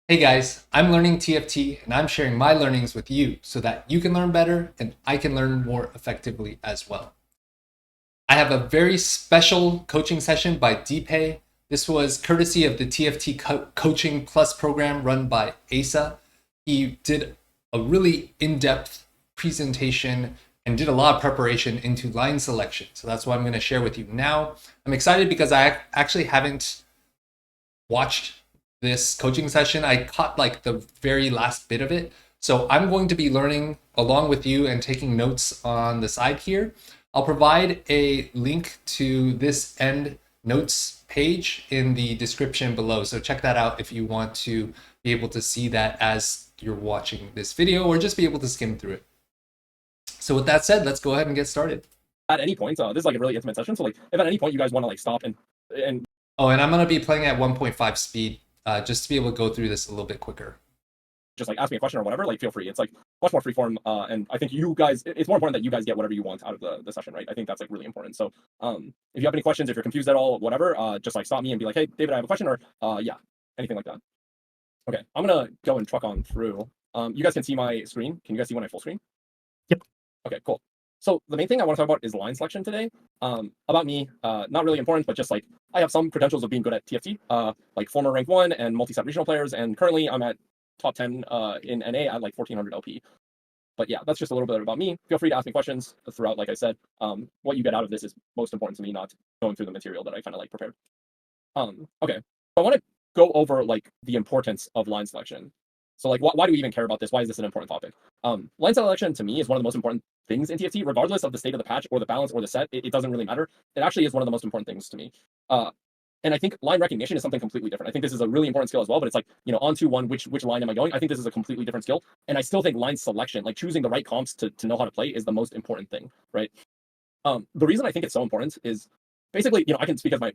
Hey guys, I'm learning TFT and I'm sharing my learnings with you so that you can learn better and I can learn more effectively as well. I have a very special coaching session by Dpei. This was courtesy of the TFT Coaching Plus program run by Asa. He did a really in-depth presentation and did a lot of preparation into line selection. So that's what I'm going to share with you now. I'm excited because I actually haven't watched this coaching session. I caught like the very last bit of it. So I'm going to be learning along with you and taking notes on the side here. I'll provide a link to this end notes page in the description below. So check that out if you want to be able to see that as you're watching this video or just be able to skim through it. So with that said, let's go ahead and get started. At any point, this is like a really intimate session. So like, if at any point you guys want to like stop and Oh, and I'm going to be playing at 1.5 speed just to be able to go through this a little bit quicker. just like ask me a question or whatever, like feel free. It's like much more freeform. And I think you guys, it's more important that you guys get whatever you want out of the session, right? I think that's like really important. So if you have any questions, if you're confused at all, whatever, just like stop me and be like, hey, David, I have a question, or yeah, anything like that. Okay, I'm gonna go and truck on through. You guys can see my screen. Can you guys see when I full screen? Yep. Okay, cool. So the main thing I want to talk about is line selection today. About me, not really important, but just like I have some credentials of being good at TFT, like former rank 1 and multi-set regional players, and currently I'm at top 10 in NA at like 1400 LP. But yeah, that's just a little bit about me. Feel free to ask me questions throughout. Like I said, what you get out of this is most important to me, not going through the material that I kind of like prepared. Okay, so I want to go over like the importance of line selection. So like, why do we even care about this? Why is this an important topic? Line selection to me is one of the most important things in TFT, regardless of the state of the patch or the balance or the set. It doesn't really matter. It actually is one of the most important things to me. And I think line recognition is something completely different. I think this is a really important skill as well, but it's like, on to one, which line am I going? I think this is a completely different skill. And I still think line selection, like choosing the right comps to know how to play, is the most important thing, right? The reason I think it's so important is basically, I can speak as my,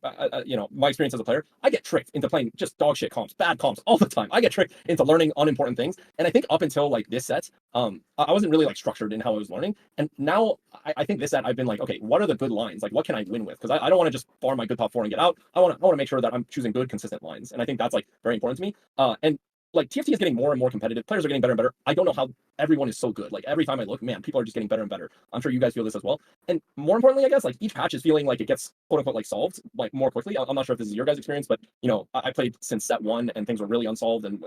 my experience as a player. I get tricked into playing just dog shit comps, bad comps all the time. I get tricked into learning unimportant things. And I think up until like this set, I wasn't really like structured in how I was learning. And now I think this set I've been like, okay, what are the good lines? Like, what can I win with? Because I don't want to just farm my good top 4 and get out. I want to make sure that I'm choosing good, consistent lines. And I think that's like very important to me. And like TFT is getting more and more competitive. Players are getting better and better. I don't know how everyone is so good. Like every time I look, man, people are just getting better and better. I'm sure you guys feel this as well. And more importantly, I guess, like each patch is feeling like it gets quote unquote like solved like more quickly. I'm not sure if this is your guys' experience, but I played since set 1 and things were really unsolved and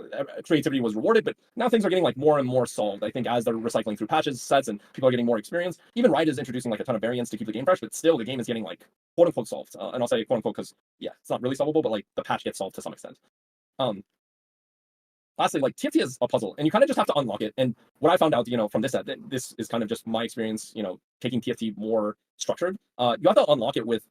creativity was rewarded. But now things are getting like more and more solved. I think as they're recycling through patches, sets, and people are getting more experience. Even Riot is introducing like a ton of variants to keep the game fresh, but still the game is getting like quote unquote solved. And I'll say quote unquote because yeah, it's not really solvable, but like the patch gets solved to some extent. Lastly, like TFT is a puzzle and you kind of just have to unlock it. And what I found out, from this set, this is kind of just my experience, taking TFT more structured. You have to unlock it with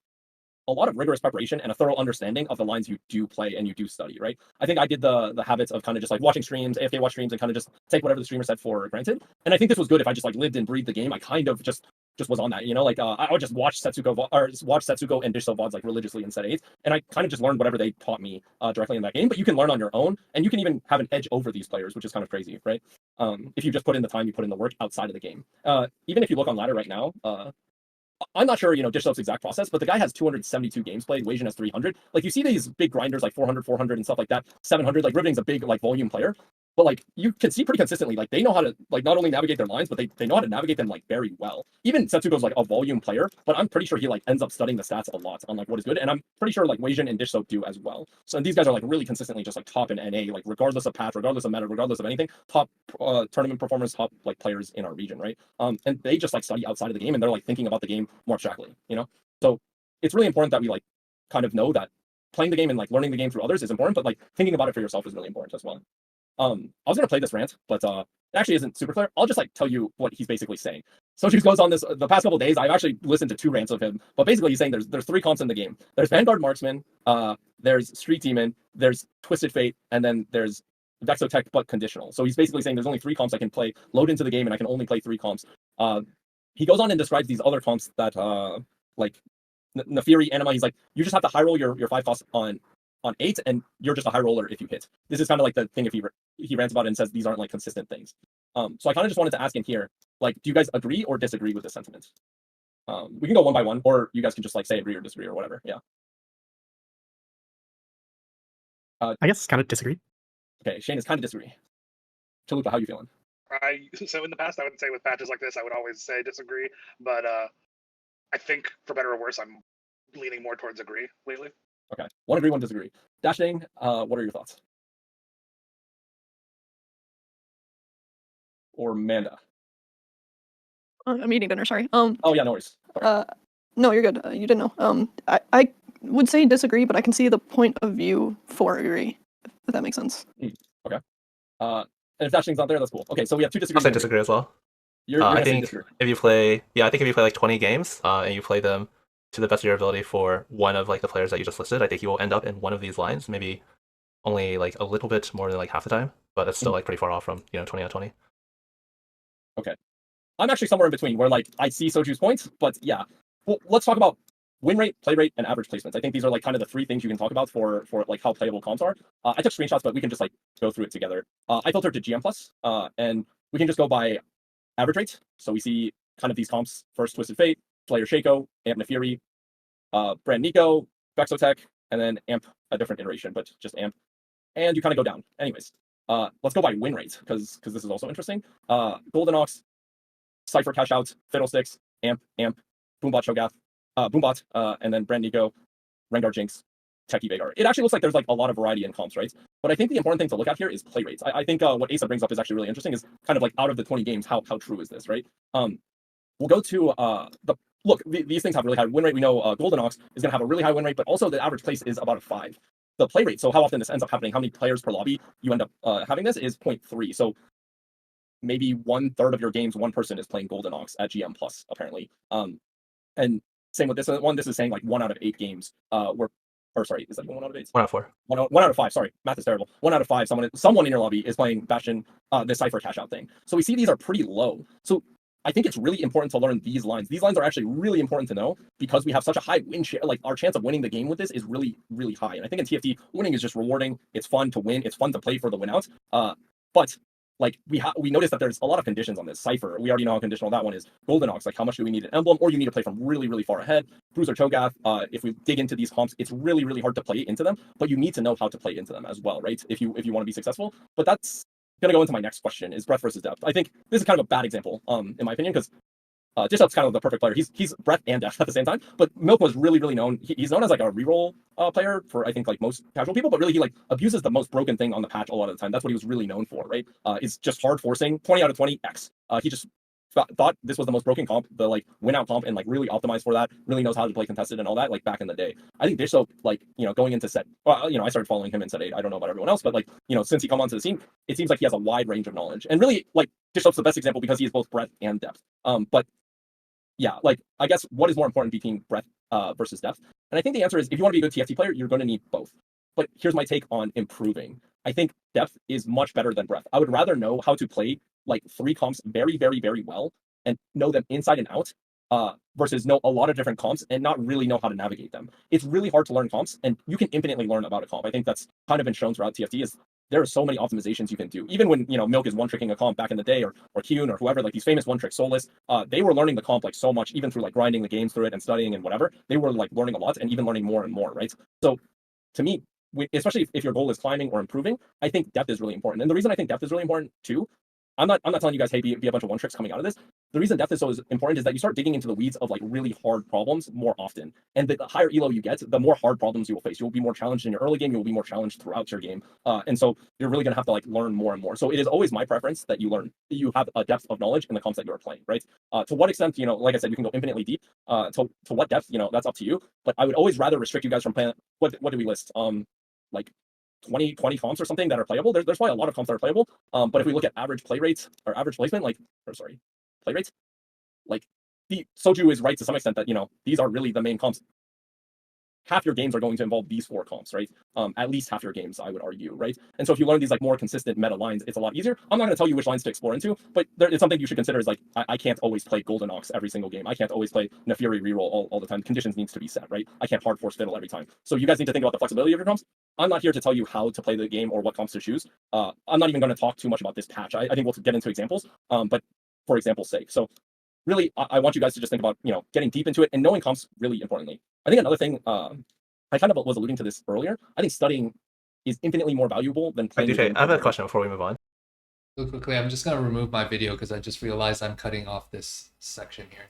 a lot of rigorous preparation and a thorough understanding of the lines you do play and you do study, right? I think I did the habits of kind of just like watching streams, AFK watch streams, and kind of just take whatever the streamer said for granted. And I think this was good if I just like lived and breathed the game. I kind of just was on that, I would just watch Setsuko or watch Setsuko and Dishso VODs like religiously in set 8, and I kind of just learned whatever they taught me directly in that game. But you can learn on your own, and you can even have an edge over these players, which is kind of crazy, right? If you just put in the time, you put in the work outside of the game. Even if you look on ladder right now, I'm not sure, Dishso's exact process, but the guy has 272 games played. Weijin has 300. Like, you see these big grinders like 400, and stuff like that. 700, like, Riveting's a big, like, volume player. But, like, you can see pretty consistently, like, they know how to, like, not only navigate their lines, but they know how to navigate them, like, very well. Even Setsuko's, like, a volume player, but I'm pretty sure he, like, ends up studying the stats a lot on, like, what is good. And I'm pretty sure, like, Weijin and Dishso do as well. So these guys are, like, really consistently just, like, top in NA, like, regardless of patch, regardless of meta, regardless of anything, top tournament performers, top, like, players in our region, right? And they just, like, study outside of the game, and they're, like, thinking about the game more abstractly, So it's really important that we, like, kind of know that playing the game and, like, learning the game through others is important, but, like, thinking about it for yourself is really important as well. I was gonna play this rant, but it actually isn't super clear. I'll just like tell you what he's basically saying. So he goes on this the past couple of days. I've actually listened to 2 rants of him, but basically he's saying there's 3 comps in the game. There's Vanguard Marksman, there's Street Demon, there's Twisted Fate, and then there's Vexotech but conditional. So he's basically saying there's only 3 comps I can play, load into the game, and I can only play 3 comps. He goes on and describes these other comps that like Nefiri, Anima. He's like, you just have to high roll your 5 costs on 8, and you're just a high roller if you hit. This is kind of like the thing if he rants about it and says these aren't like consistent things. So I kind of just wanted to ask him here, like, do you guys agree or disagree with this sentiment? We can go one by one, or you guys can just like say agree or disagree or whatever. Yeah. I guess kind of disagree. Okay, Shane is kind of disagree. Chalupa, how you feeling? So in the past, I would say with patches like this, I would always say disagree, but I think for better or worse, I'm leaning more towards agree lately. Okay, one agree, one disagree. Dashing, what are your thoughts? Or Manda? I'm eating dinner. Sorry. Oh yeah, no worries. No, you're good. You didn't know. I would say disagree, but I can see the point of view for agree. If that makes sense. Okay. And if Dashing's not there, that's cool. Okay, so we have two I'll disagrees. say disagree as well. You're I gonna say think disagree. if you play, I think if you play like 20 games, and you play them to the best of your ability for one of like the players that you just listed, I think you will end up in one of these lines, maybe only like a little bit more than like half the time, but it's still like pretty far off from 20 out of 20. Okay. I'm actually somewhere in between where like I see Soju's points, but yeah. Well, let's talk about win rate, play rate, and average placements. I think these are like kind of the three things you can talk about for like how playable comps are. I took screenshots, but we can just like go through it together. I filtered to GM plus, and we can just go by average rate. So we see kind of these comps: first Twisted Fate, Player Shaco, Amp Nefiri, Brand Nico, Vexotech, and then Amp a different iteration, but just Amp. And you kind of go down. Anyways, let's go by win rate because this is also interesting. Golden Ox, Cypher Cash Out, Fiddlesticks, Amp, Boombot Cho'Gath, Boombot, and then Brand Nico, Rengar Jinx, Techie Vagar. It actually looks like there's like a lot of variety in comps, right? But I think the important thing to look at here is play rates. I think what Asa brings up is actually really interesting. Is kind of like out of the 20 games, how true is this, right? We'll go to these things have really high win rate. We know Golden Ox is going to have a really high win rate, but also the average place is about a 5. The play rate, so how often this ends up happening, how many players per lobby you end up having this is 0.3. So maybe 1/3 of your games, one person is playing Golden Ox at GM plus, apparently. And same with this one. This is saying like 1 out of 8 games is that 1 out of 8? 1 out of 4. 1 out of 5. Sorry, math is terrible. 1 out of 5. Someone in your lobby is playing Bastion, the Cypher Cash Out thing. So we see these are pretty low. So I think it's really important to learn these lines. These lines are actually really important to know because we have such a high win share. Like our chance of winning the game with this is really, really high. And I think in TFT, winning is just rewarding. It's fun to win. It's fun to play for the win out. But like we noticed that there's a lot of conditions on this. Cypher, we already know how conditional that one is. Golden Ox, like how much do we need an emblem, or you need to play from really, really far ahead. Bruiser Cho'Gath, if we dig into these comps, it's really, really hard to play into them, but you need to know how to play into them as well, right? If you want to be successful. But that's gonna go into my next question: is breadth versus depth. I think this is kind of a bad example, in my opinion, because Dishup's kind of the perfect player. He's breadth and depth at the same time. But Milk was really, really known. He's known as like a reroll player for I think like most casual people, but really he like abuses the most broken thing on the patch a lot of the time. That's what he was really known for, right? Is just hard forcing 20 out of 20 X. He just thought this was the most broken comp, the like win out comp, and like really optimized for that. Really knows how to play contested and all that. Like back in the day, I think Dishop like going into set. Well, I started following him in set 8. I don't know about everyone else, but like since he come onto the scene, it seems like he has a wide range of knowledge. And really like Dishop's the best example because he is both breadth and depth. But yeah, like I guess what is more important between breadth versus depth? And I think the answer is if you want to be a good TFT player, you're going to need both. But here's my take on improving. I think depth is much better than breadth. I would rather know how to play like 3 comps very, very, very well and know them inside and out versus know a lot of different comps and not really know how to navigate them. It's really hard to learn comps, and you can infinitely learn about a comp. I think that's kind of been shown throughout TFT is there are so many optimizations you can do. Even when Milk is one-tricking a comp back in the day, or Kyun or whoever, like these famous one-trick Soulless, they were learning the comp like so much, even through like grinding the games through it and studying and whatever. They were like learning a lot and even learning more and more, right? So to me, especially if your goal is climbing or improving, I think depth is really important. And the reason I think depth is really important too, I'm not telling you guys, hey, be a bunch of one tricks coming out of this. The reason depth is so important is that you start digging into the weeds of like really hard problems more often. And the higher elo you get, the more hard problems you will face. You will be more challenged in your early game. You will be more challenged throughout your game. And so you're really going to have to like learn more and more. So it is always my preference that you have a depth of knowledge in the comps that you are playing, right? To what extent, like I said, you can go infinitely deep. To what depth, that's up to you. But I would always rather restrict you guys from playing. What do we list? Like 20 comps or something that are playable. There's probably a lot of comps that are playable. But if we look at average play rates or average placement, play rates, like the Soju is right to some extent that these are really the main comps. Half your games are going to involve these 4 comps, right? At least half your games, I would argue, right? And so if you learn these like more consistent meta lines, it's a lot easier. I'm not going to tell you which lines to explore into, but it's something you should consider is like, I can't always play Golden Ox every single game. I can't always play Nefiri reroll all the time. Conditions needs to be set, right? I can't hard force fiddle every time. So you guys need to think about the flexibility of your comps. I'm not here to tell you how to play the game or what comps to choose. I'm not even going to talk too much about this patch. I think we'll get into examples, but for example's sake. So really, I want you guys to just think about, getting deep into it and knowing comps really importantly. I think another thing, I kind of was alluding to this earlier. I think studying is infinitely more valuable than Wait, playing. the Dpei, game I have a over. question before we move on. Real quickly, I'm just gonna remove my video because I just realized I'm cutting off this section here.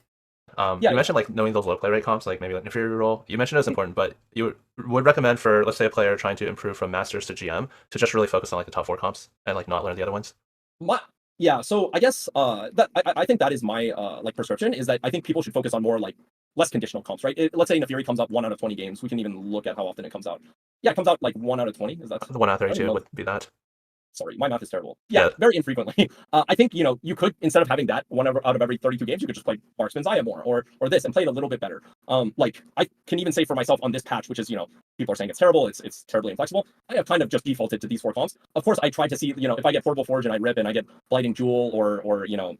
Yeah, You mentioned like knowing those low play rate comps, like maybe like inferior role. You mentioned it's important, but you would recommend for, let's say, a player trying to improve from masters to GM to just really focus on like the top 4 comps and like not learn the other ones. Yeah, so I guess that I think that is my like prescription, is that I think people should focus on more like less conditional comps, right? Let's say Nefiri comes up 1 out of 20 games. We can even look at how often it comes out. Yeah, it comes out like 1 out of 20. Is that The 1 out of I don't 32 know. would be that. Sorry, my math is terrible. Yeah, Yeah. very infrequently. I think, you could, instead of having that out of every 32 games, you could just play Marksman's Eye more, or this, and play it a little bit better. Like I can even say for myself on this patch, which is, people are saying it's terrible, it's terribly inflexible. I have kind of just defaulted to these 4 comps. Of course, I try to see, if I get Portable Forge and I rip and I get Blighting Jewel or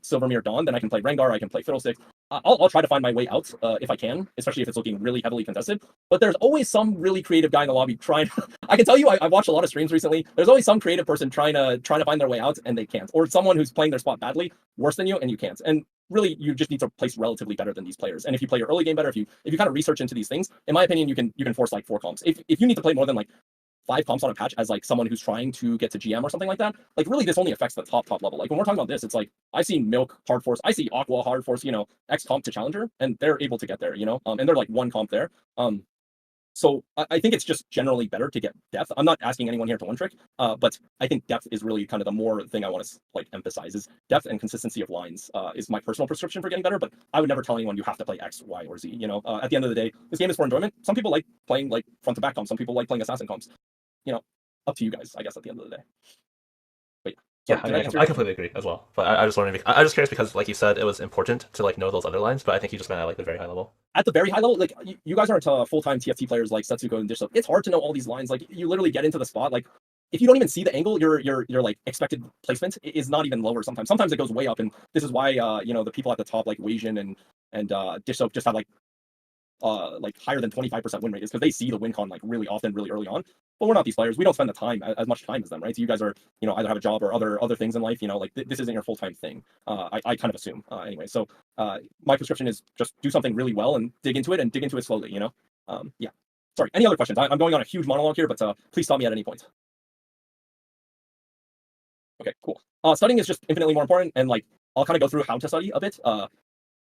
Silvermere Dawn, then I can play Rengar, I can play Fiddlesticks. I'll try to find my way out if I can, especially if it's looking really heavily contested. But there's always some really creative guy in the lobby trying. I can tell you, I've watched a lot of streams recently. There's always some creative person trying to find their way out, and they can't, or someone who's playing their spot badly, worse than you, and you can't. And really, you just need to place relatively better than these players. And if you play your early game better, if you kind of research into these things, in my opinion, you can force like 4 comps. If you need to play more than like 5 comps on a patch as like someone who's trying to get to GM or something like that, like really this only affects the top level. Like when we're talking about this, it's like I've seen Milk hard force, I see Aqua hard force, X comp to Challenger, and they're able to get there, and they're like 1 comp there. So I think it's just generally better to get depth. I'm not asking anyone here to one trick, but I think depth is really kind of the more thing I want to like emphasize, is depth and consistency of lines is my personal prescription for getting better. But I would never tell anyone you have to play X, Y, or Z. At the end of the day, this game is for enjoyment. Some people like playing like front to back comps. Some people like playing assassin comps. Up to you guys, I guess, at the end of the day. But yeah, I completely agree as well. But I just wanted to I was curious because, like you said, it was important to like know those other lines. But I think you just meant at like the very high level. At the very high level, like you guys aren't full-time TFT players like Setsuko and Dishsoap. It's hard to know all these lines. Like you literally get into the spot. Like if you don't even see the angle, your like expected placement is not even lower sometimes. Sometimes it goes way up, and this is why the people at the top like Wasian and Dishsoap just have like higher than 25% win rate, is because they see the win con like really often, really early on. But we're not these players. We don't spend the time as much time as them, right? So you guys are, either have a job or other things in life. Like this isn't your full-time thing. I kind of assume anyway. So my prescription is just do something really well and dig into it slowly. Yeah. Sorry. Any other questions? I'm going on a huge monologue here, but please stop me at any point. Okay, cool. Studying is just infinitely more important, and like I'll kind of go through how to study a bit.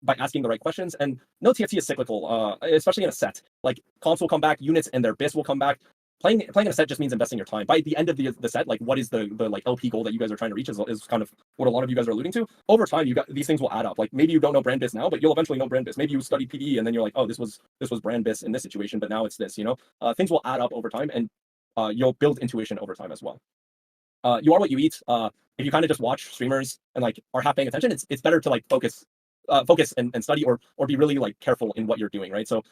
By asking the right questions. And no TFT is cyclical, especially in a set. Like comps will come back, units and their BIS will come back. Playing in a set just means investing your time. By the end of the set, like what is the like LP goal that you guys are trying to reach is kind of what a lot of you guys are alluding to. Over time, these things will add up. Like maybe you don't know brand BIS now, but you'll eventually know brand BIS. Maybe you studied PvE and then you're like, oh, this was brand BIS in this situation, but now it's this. Things will add up over time, and you'll build intuition over time as well. You are what you eat. If you kind of just watch streamers and like are half paying attention, it's better to like focus and study or be really like careful in what you're doing, right? So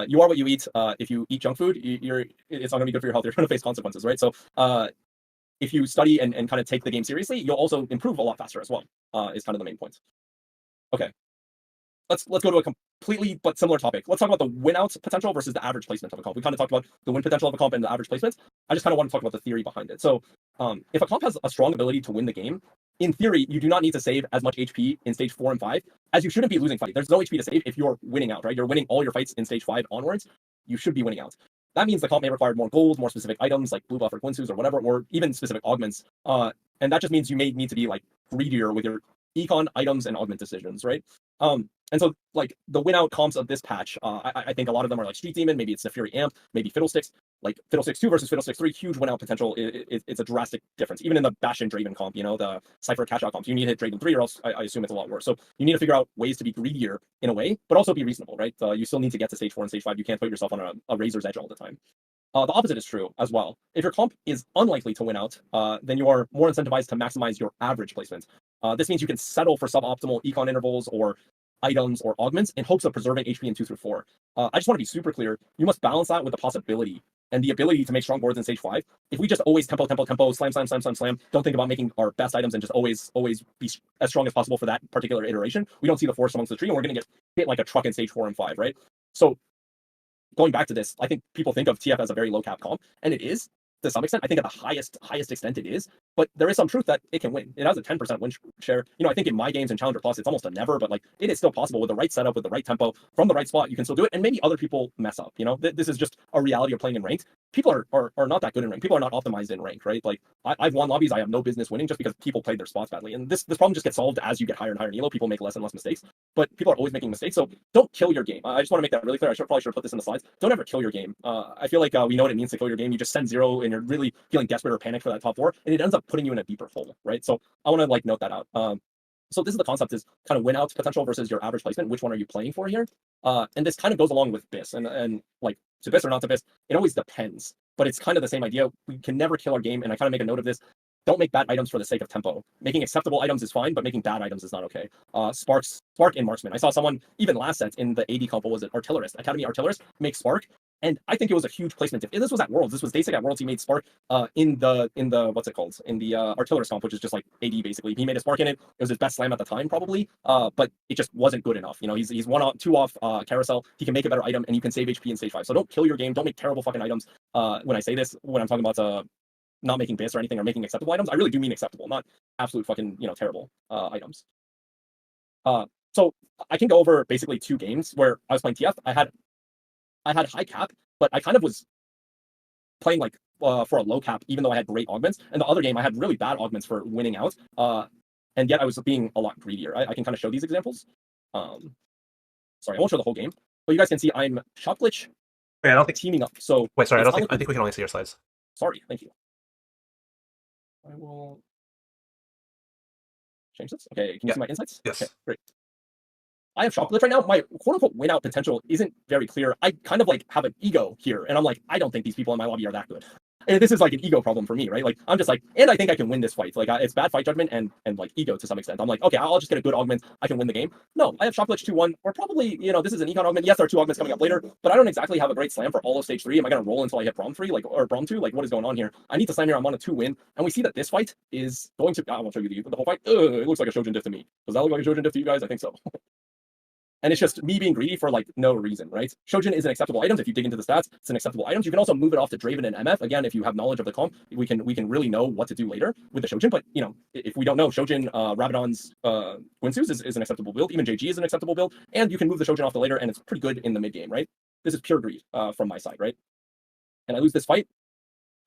you are what you eat. If you eat junk food, it's not going to be good for your health. You're going to face consequences, right? So if you study and kind of take the game seriously, you'll also improve a lot faster as well. Is kind of the main point. Okay, let's go to a completely but similar topic. Let's talk about the win out potential versus the average placement of a comp. We kind of talked about the win potential of a comp and the average placement. I just kind of want to talk about the theory behind it. So if a comp has a strong ability to win the game, in theory, you do not need to save as much HP in stage 4 and 5 as you shouldn't be losing fight. There's no HP to save if you're winning out, right? You're winning all your fights in stage 5 onwards. You should be winning out. That means the comp may require more gold, more specific items like blue buff or Quinsus or whatever, or even specific augments. And that just means you may need to be like greedier with your econ items and augment decisions, right? And so like the win out comps of this patch, I think a lot of them are like Street Demon, maybe it's Fury Amp, maybe Fiddlesticks. Like Fiddlesticks 2 versus Fiddlesticks 3, huge win out potential. It's a drastic difference. Even in the Bastion Draven comp, the Cypher catch out comps, you need to hit Draven 3 or else I assume it's a lot worse. So you need to figure out ways to be greedier in a way, but also be reasonable, right? You still need to get to stage 4 and stage 5. You can't put yourself on a razor's edge all the time. The opposite is true as well. If your comp is unlikely to win out, then you are more incentivized to maximize your average placement. This means you can settle for suboptimal econ intervals or items or augments in hopes of preserving HP in 2 through 4. I just want to be super clear. You must balance that with the possibility and the ability to make strong boards in stage 5. If we just always tempo, slam, don't think about making our best items and just always be as strong as possible for that particular iteration, we don't see the forest amongst the tree, and we're going to get hit like a truck in stage 4 and 5, right? So going back to this, I think people think of TF as a very low cap comp, and it is to some extent. I think at the highest extent it is, but there is some truth that it can win. It has a 10% win share. I think in my games and Challenger Plus, it's almost a never, but like it is still possible with the right setup, with the right tempo, from the right spot, you can still do it. And maybe other people mess up. This is just a reality of playing in ranked. people are not that good in rank. People are not optimized in rank, right? Like I've won lobbies I have no business winning just because people played their spots badly. And this problem just gets solved as you get higher and higher in elo. People make less and less mistakes, but people are always making mistakes. So don't kill your game. I just want to make that really clear. Probably should have put this in the slides. Don't ever kill your game. I feel like we know what it means to kill your game. You just send 0 and you're really feeling desperate or panicked for that top 4, and it ends up putting you in a deeper hole, right? So I want to like note that out. So this is the concept, is kind of win out potential versus your average placement. Which one are you playing for here? And this kind of goes along with BIS and like to BIS or not to BIS, it always depends. But it's kind of the same idea. We can never kill our game, and I kind of make a note of this. Don't make bad items for the sake of tempo. Making acceptable items is fine, but making bad items is not okay. Spark in Marksman. I saw someone, even last set in the AD compo, was it Artillerist, Academy Artillerist, make Spark. And I think it was a huge placement. If this was at Worlds, this was Dpei at Worlds, he made Spark in the what's it called? In the Artillerist comp, which is just like AD basically. He made a Spark in it. It was his best slam at the time, probably. But it just wasn't good enough. You know, he's 1 off, 2 off carousel. He can make a better item, and you can save HP in stage 5. So don't kill your game. Don't make terrible fucking items. When I say this, when I'm talking about not making BIS or anything, or making acceptable items, I really do mean acceptable, not absolute fucking, you know, terrible items. So I can go over basically 2 games where I was playing TF. I had high cap, but I kind of was playing like for a low cap, even though I had great augments. And the other game, I had really bad augments for winning out, and yet I was being a lot greedier. I can kind of show these examples. Sorry, I won't show the whole game, but you guys can see I'm shop glitch. Wait, I don't think teaming up. So wait, sorry, I think we can only see your slides. Sorry, thank you. I will change this. Okay, can you see my insights? Yes. Okay, great. I have shop glitch right now. My quote unquote win out potential isn't very clear. I kind of like have an ego here, and I'm like, I don't think these people in my lobby are that good. And this is like an ego problem for me, right? Like I'm just like, and I think I can win this fight. Like it's bad fight judgment and like ego to some extent. I'm like, okay, I'll just get a good augment. I can win the game. No, I have shop glitch 2-1, or probably, you know, this is an econ augment. Yes, there are 2 augments coming up later, but I don't exactly have a great slam for all of stage 3. Am I gonna roll until I hit Brom 3, like, or Brom 2? Like, what is going on here? I need to slam here. I'm on a 2-win, and we see that this fight is going to. I won't show you the whole fight. It looks like a Shojin diff to me. Does that look like a Shojin diff to you guys? I think so. And it's just me being greedy for like no reason, right? Shojin is an acceptable item. If you dig into the stats, it's an acceptable item. You can also move it off to Draven and MF. Again, if you have knowledge of the comp, we can really know what to do later with the Shojin. But you know, if we don't know, Shojin, Rabadon's Gwinsu's is an acceptable build. Even JG is an acceptable build. And you can move the Shojin off the later, and it's pretty good in the mid game, right? This is pure greed from my side, right? And I lose this fight.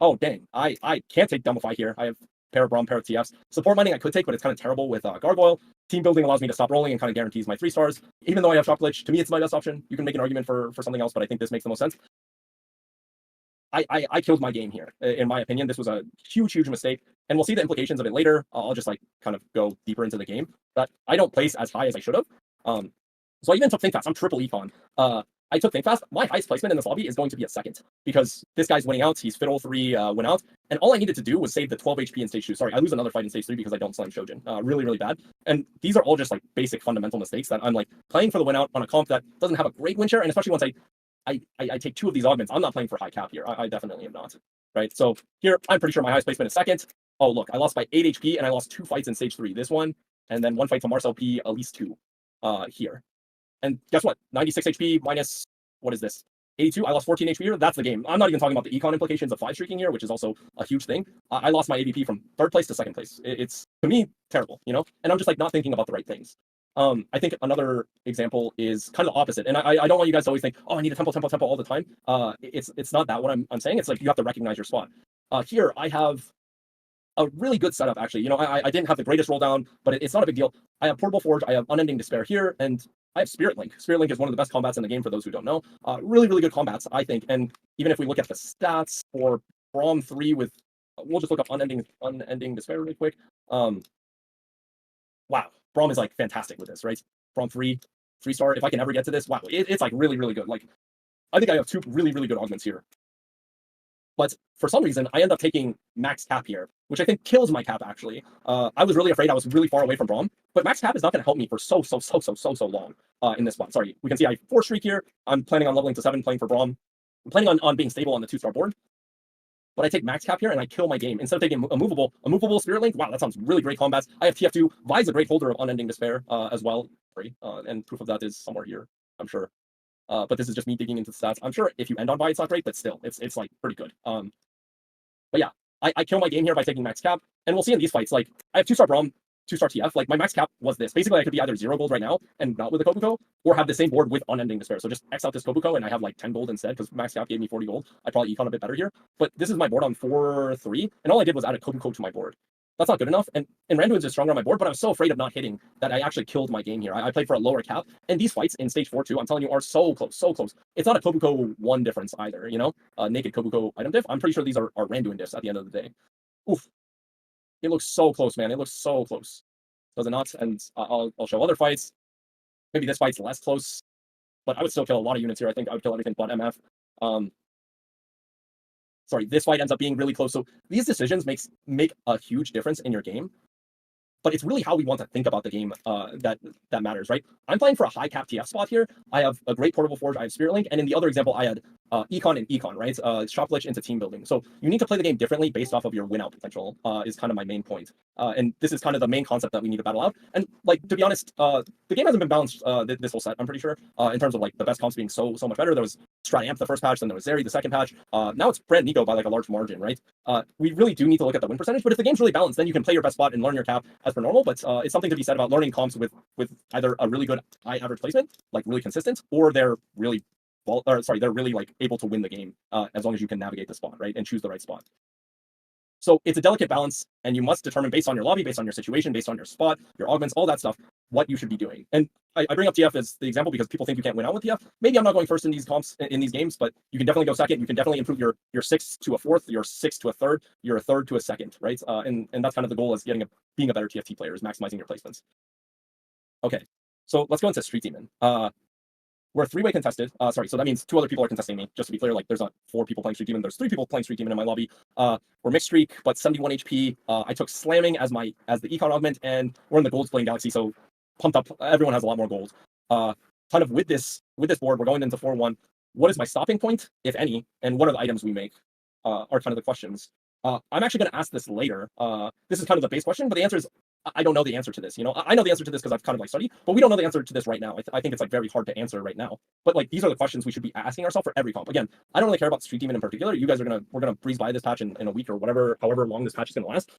Oh dang, I can't take Dumbify here. I have pair of Braum, pair of TFs. Support mining I could take, but it's kind of terrible with Gargoyle. Team building allows me to stop rolling and kind of guarantees my 3 stars. Even though I have shop glitch, to me it's my best option. You can make an argument for something else, but I think this makes the most sense. I killed my game here. In my opinion, this was a huge mistake, and we'll see the implications of it later. I'll just like kind of go deeper into the game. But I don't place as high as I should have. So I even took Think Fast. I'm triple econ. I took Think Fast. My highest placement in this lobby is going to be a 2nd, because this guy's winning out. He's Fiddle 3 win out, and all I needed to do was save the 12 HP in stage 2. Sorry, I lose another fight in stage 3 because I don't slam Shojin. Really bad. And these are all just like basic fundamental mistakes that I'm like playing for the win out on a comp that doesn't have a great win share, and especially once I take 2 of these augments, I'm not playing for high cap here. I definitely am not. Right. So here I'm pretty sure my highest placement is 2nd. Oh look, I lost by 8 HP, and I lost 2 fights in stage 3. This one, and then 1 fight to Marcel P, at least 2 here. And guess what? 96 HP minus, what is this? 82. I lost 14 HP here. That's the game. I'm not even talking about the econ implications of 5 streaking here, which is also a huge thing. I lost my AVP from 3rd place to 2nd place. It's, to me, terrible, you know? And I'm just like not thinking about the right things. I think another example is kind of the opposite. And I don't want you guys to always think, oh, I need a tempo all the time. It's not that what I'm saying. It's like you have to recognize your spot. Here I have a really good setup, actually. You know, I didn't have the greatest roll down, but it's not a big deal. I have Portable Forge, I have Unending Despair here, and I have Spirit Link. Spirit Link is one of the best combats in the game for those who don't know. Really good combats, I think. And even if we look at the stats for Brom 3 with, we'll just look up Unending Despair really quick. Wow, Brom is like fantastic with this, right? Brom 3-star. If I can ever get to this, wow, it's like really good. Like, I think I have 2 really good augments here. But for some reason, I end up taking max cap here, which I think kills my cap, actually. I was really afraid. I was really far away from Brom, but max cap is not going to help me for so long in this spot. Sorry, we can see I 4 streak here. I'm planning on leveling to 7, playing for Brom. I'm planning on being stable on the 2-star board. But I take max cap here and I kill my game. Instead of taking a movable Spirit Link, wow, that sounds really great combats. I have TF2. Vi's a great holder of Unending Despair as well. And proof of that is somewhere here, I'm sure. But this is just me digging into the stats. I'm sure if you end on Vi, it's not great, but still, it's like pretty good. But yeah, I kill my game here by taking max cap, and we'll see in these fights. Like I have 2-star Brom, 2-star TF, like my max cap was this. Basically, I could be either 0 gold right now and not with a Kobuko, or have the same board with unending despair. So just X out this Kobuko and I have like 10 gold instead, because max cap gave me 40 gold. I'd probably econ a bit better here. But this is my board on 4-3, and all I did was add a Kobuko to my board. That's not good enough. And Randuin's is stronger on my board, but I was so afraid of not hitting that I actually killed my game here. I played for a lower cap, and these fights in stage 4 too, I'm telling you, are so close, so close. It's not a Kobuko 1 difference either, you know? Naked Kobuko item diff. I'm pretty sure these are Randuin diffs at the end of the day. Oof. It looks so close, man. It looks so close. Does it not? And I'll show other fights. Maybe this fight's less close, but I would still kill a lot of units here. I think I would kill everything but MF. Sorry, this fight ends up being really close. So these decisions make a huge difference in your game. But it's really how we want to think about the game that matters, right? I'm playing for a high cap TF spot here. I have a great portable forge. I have Spirit Link, and in the other example, I had econ and econ, right? Shop glitch into team building. So you need to play the game differently based off of your win out potential. Is kind of my main point. And this is kind of the main concept that we need to battle out. And like, to be honest, the game hasn't been balanced this whole set. I'm pretty sure in terms of like the best comps being so much better. There was Strat Amp the first patch, then there was Zeri the second patch. Now it's Brand Nico by like a large margin, right? We really do need to look at the win percentage. But if the game's really balanced, then you can play your best spot and learn your cap as per normal. But it's something to be said about learning comps with either a really good high average placement, like really consistent, or they're really they're really like able to win the game as long as you can navigate the spot, right, and choose the right spot. So it's a delicate balance, and you must determine based on your lobby, based on your situation, based on your spot, your augments, all that stuff, what you should be doing. And I bring up TF as the example because people think you can't win out with TF. Maybe I'm not going first in these comps in these games, but you can definitely go second. You can definitely improve your 6th to a 4th, your 6th to a 3rd, your 3rd to a 2nd, right? And that's kind of the goal, is being a better TFT player, is maximizing your placements. Okay, so let's go into Street Demon. We're 3-way contested. So that means 2 other people are contesting me. Just to be clear, like, there's not 4 people playing Street Demon. There's 3 people playing Street Demon in my lobby. We're mixed streak, but 71 HP. I took slamming as the econ augment, and we're in the gold splitting galaxy, so pumped up. Everyone has a lot more gold. Kind of with this board, we're going into 4-1. What is my stopping point, if any, and what are the items we make? Are kind of the questions. I'm actually going to ask this later. This is kind of the base question, but the answer is I don't know the answer to this. You know, I know the answer to this because I've kind of like studied, but we don't know the answer to this right now. I think it's like very hard to answer right now. But like, these are the questions we should be asking ourselves for every comp. Again, I don't really care about Street Demon in particular. You guys we're gonna breeze by this patch in a week or however long this patch is gonna last.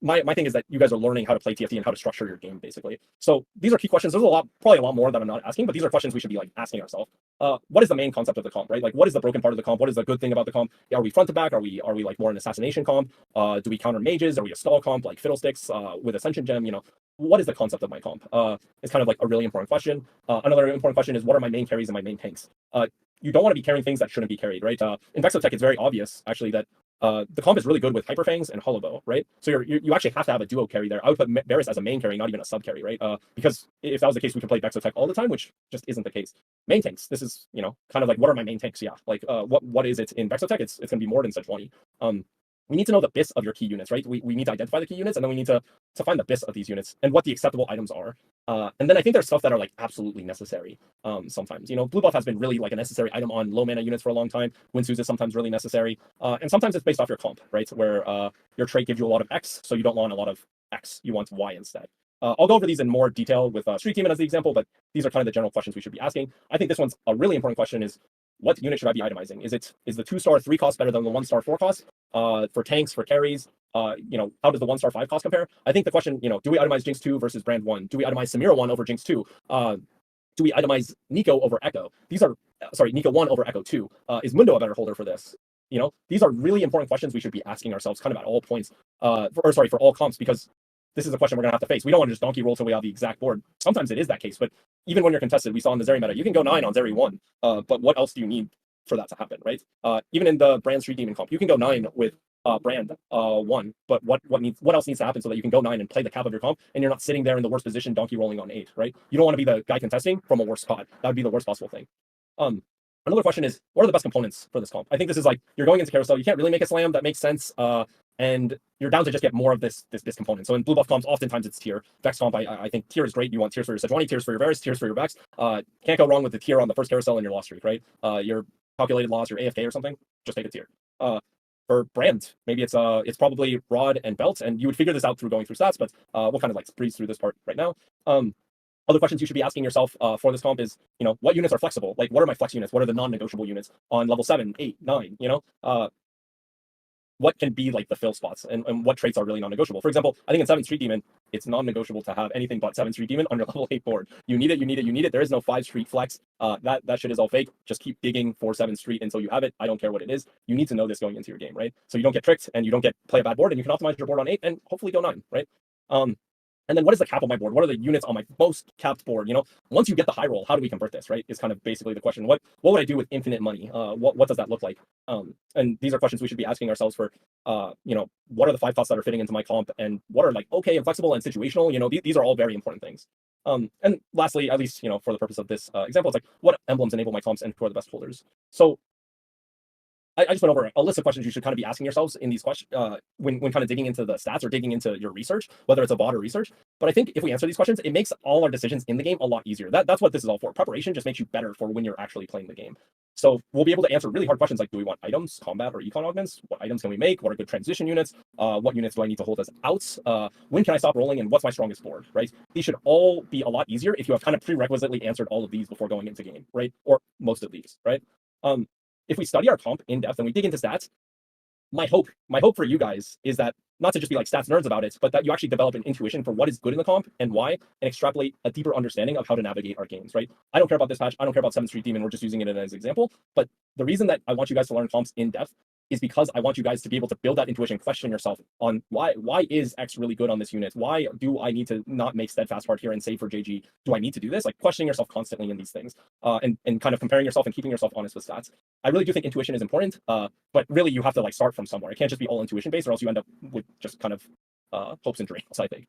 My thing is that you guys are learning how to play TFT and how to structure your game, basically. So these are key questions. There's probably a lot more that I'm not asking, but these are questions we should be like asking ourselves. What is the main concept of the comp, right? Like, what is the broken part of the comp? What is the good thing about the comp? Are we front to back? Are we like more an assassination comp? Do we counter mages? Are we a skull comp like Fiddlesticks with Ascension Gem? You know, what is the concept of my comp? It's kind of like a really important question. Another important question is, what are my main carries and my main tanks? You don't want to be carrying things that shouldn't be carried, right? In Vexotech, it's very obvious actually that the comp is really good with Hyperfangs and Hollowbow, right? So you actually have to have a duo carry there. I would put Varus as a main carry, not even a sub carry, right? Because if that was the case, we could play Vexotech all the time, which just isn't the case. Main tanks. This is, you know, kind of like, what are my main tanks? Yeah, like what is it in Vexotech? It's gonna be more than Sejuani. We need to know the BIS of your key units, right? We need to identify the key units, and then we need to find the BIS of these units and what the acceptable items are. And then I think there's stuff that are like absolutely necessary. Sometimes, you know, blue buff has been really like a necessary item on low mana units for a long time. Winsu's is sometimes really necessary. And sometimes it's based off your comp, right? Where your trait gives you a lot of X, so you don't want a lot of X. You want Y instead. I'll go over these in more detail with Street Demon as the example, but these are kind of the general questions we should be asking. I think this one's a really important question: is what unit should I be itemizing? Is the 2-star 3 cost better than the 1-star 4 cost? For tanks, for carries, you know, how does the 1-star 5 cost compare? I think the question, you know, do we itemize Jinx 2 versus Brand 1? Do we itemize Samira 1 over Jinx 2? Do we itemize Nico over Echo? These are, Nico 1 over Echo 2. Is Mundo a better holder for this? You know, these are really important questions we should be asking ourselves kind of at all points, for all comps, because this is a question we're going to have to face. We don't want to just donkey roll till we have the exact board. Sometimes it is that case, but even when you're contested, we saw in the Zeri meta, you can go 9 on Zeri 1, but what else do you need for that to happen, right? Even in the Brand Street Demon comp, you can go 9 with Brand 1, but what else needs to happen so that you can go 9 and play the cap of your comp, and you're not sitting there in the worst position donkey rolling on 8, right? You don't want to be the guy contesting from a worse spot. That would be the worst possible thing. Another question is, what are the best components for this comp? I think this is like, you're going into carousel, you can't really make a slam that makes sense, and you're down to just get more of this component. So in blue buff comps, oftentimes it's tier. Vex comp, I think tier is great. You want tiers for your Sejuani, tiers for your Varus, tiers for your Vex. Can't go wrong with the tier on the first carousel in your loss streak, right? Your calculated loss, your AFK or something, just take a tier. For Brand, maybe it's probably Rod and Belt, and you would figure this out through going through stats, but we'll kind of like breeze through this part right now. Other questions you should be asking yourself for this comp is, you know, what units are flexible? Like, what are my flex units? What are the non-negotiable units on level 7, 8, 9, you know? what can be like the fill spots and what traits are really non-negotiable. For example, I think in 7 Street Demon, it's non-negotiable to have anything but 7 Street Demon on your level 8 board. You need it, you need it, you need it. There is no 5 Street flex. That shit is all fake. Just keep digging for 7 Street until you have it. I don't care what it is. You need to know this going into your game, right? So you don't get tricked and you don't play a bad board, and you can optimize your board on 8 and hopefully go 9, right? And then what is the cap on my board? What are the units on my most capped board? Once you get the high roll, how do we convert this, right? Is kind of basically the question. What would I do with infinite money? What does that look like? And these are questions we should be asking ourselves for, what are the 5 thoughts that are fitting into my comp, and what are like okay and flexible and situational? These are all very important things. And lastly, at least, for the purpose of this example, it's like what emblems enable my comps and who are the best holders? So I just went over a list of questions you should kind of be asking yourselves in these questions when kind of digging into the stats or digging into your research, whether it's a bot or research. But I think if we answer these questions, it makes all our decisions in the game a lot easier. That's what this is all for. Preparation just makes you better for when you're actually playing the game. So we'll be able to answer really hard questions like, do we want items, combat, or econ augments? What items can we make? What are good transition units? What units do I need to hold as outs? When can I stop rolling? And what's my strongest board, right? These should all be a lot easier if you have kind of prerequisitely answered all of these before going into game, right? Or most of these, right? If we study our comp in depth and we dig into stats, my hope for you guys is that not to just be like stats nerds about it, but that you actually develop an intuition for what is good in the comp and why, and extrapolate a deeper understanding of how to navigate our games, right? I don't care about this patch. I don't care about 7th Street Demon. We're just using it as an example. But the reason that I want you guys to learn comps in depth is because I want you guys to be able to build that intuition, question yourself on why is X really good on this unit? Why do I need to not make steadfast part here and save for JG? Do I need to do this? Like questioning yourself constantly in these things, and kind of comparing yourself and keeping yourself honest with stats. I really do think intuition is important, but really you have to like start from somewhere. It can't just be all intuition based, or else you end up with just kind of hopes and dreams, I think.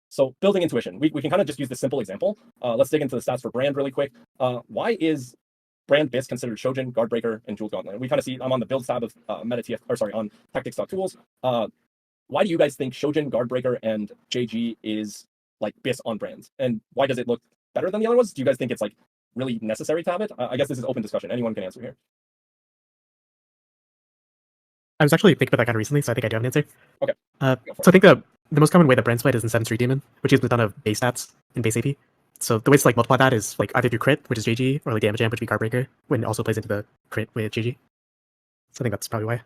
So building intuition, we can kind of just use this simple example. Let's dig into the stats for Brand really quick. Why is Brand Bis considered Shojin, Guardbreaker, and Jeweled Gauntlet? We kind of see, I'm on the build tab of on tactics.tools. Why do you guys think Shojin, Guardbreaker, and JG is like Bis on Brand? And why does it look better than the other ones? Do you guys think it's like really necessary to have it? I guess this is open discussion. Anyone can answer here. I was actually thinking about that kind of recently, so I think I do have an answer. Okay. So I think the most common way that Brand's played is in 7th Street Demon, which uses a ton of base stats and base AP. So the ways to like multiply that is like either through crit, which is JG, or like damage amp, which would be Guardbreaker, when it also plays into the crit with JG. So I think that's probably why.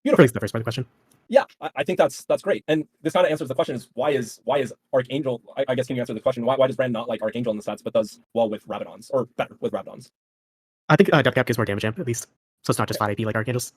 Beautiful. Or at least the first part of the question. Yeah, I think that's great. And this kind of answers the question is why is Archangel, I guess, can you answer the question, why does Brand not like Archangel in the stats, but does well with Rabadons, or better with Rabadons? I think Depth Cap gives more damage amp, at least. So it's not just 5 AP like Archangel's.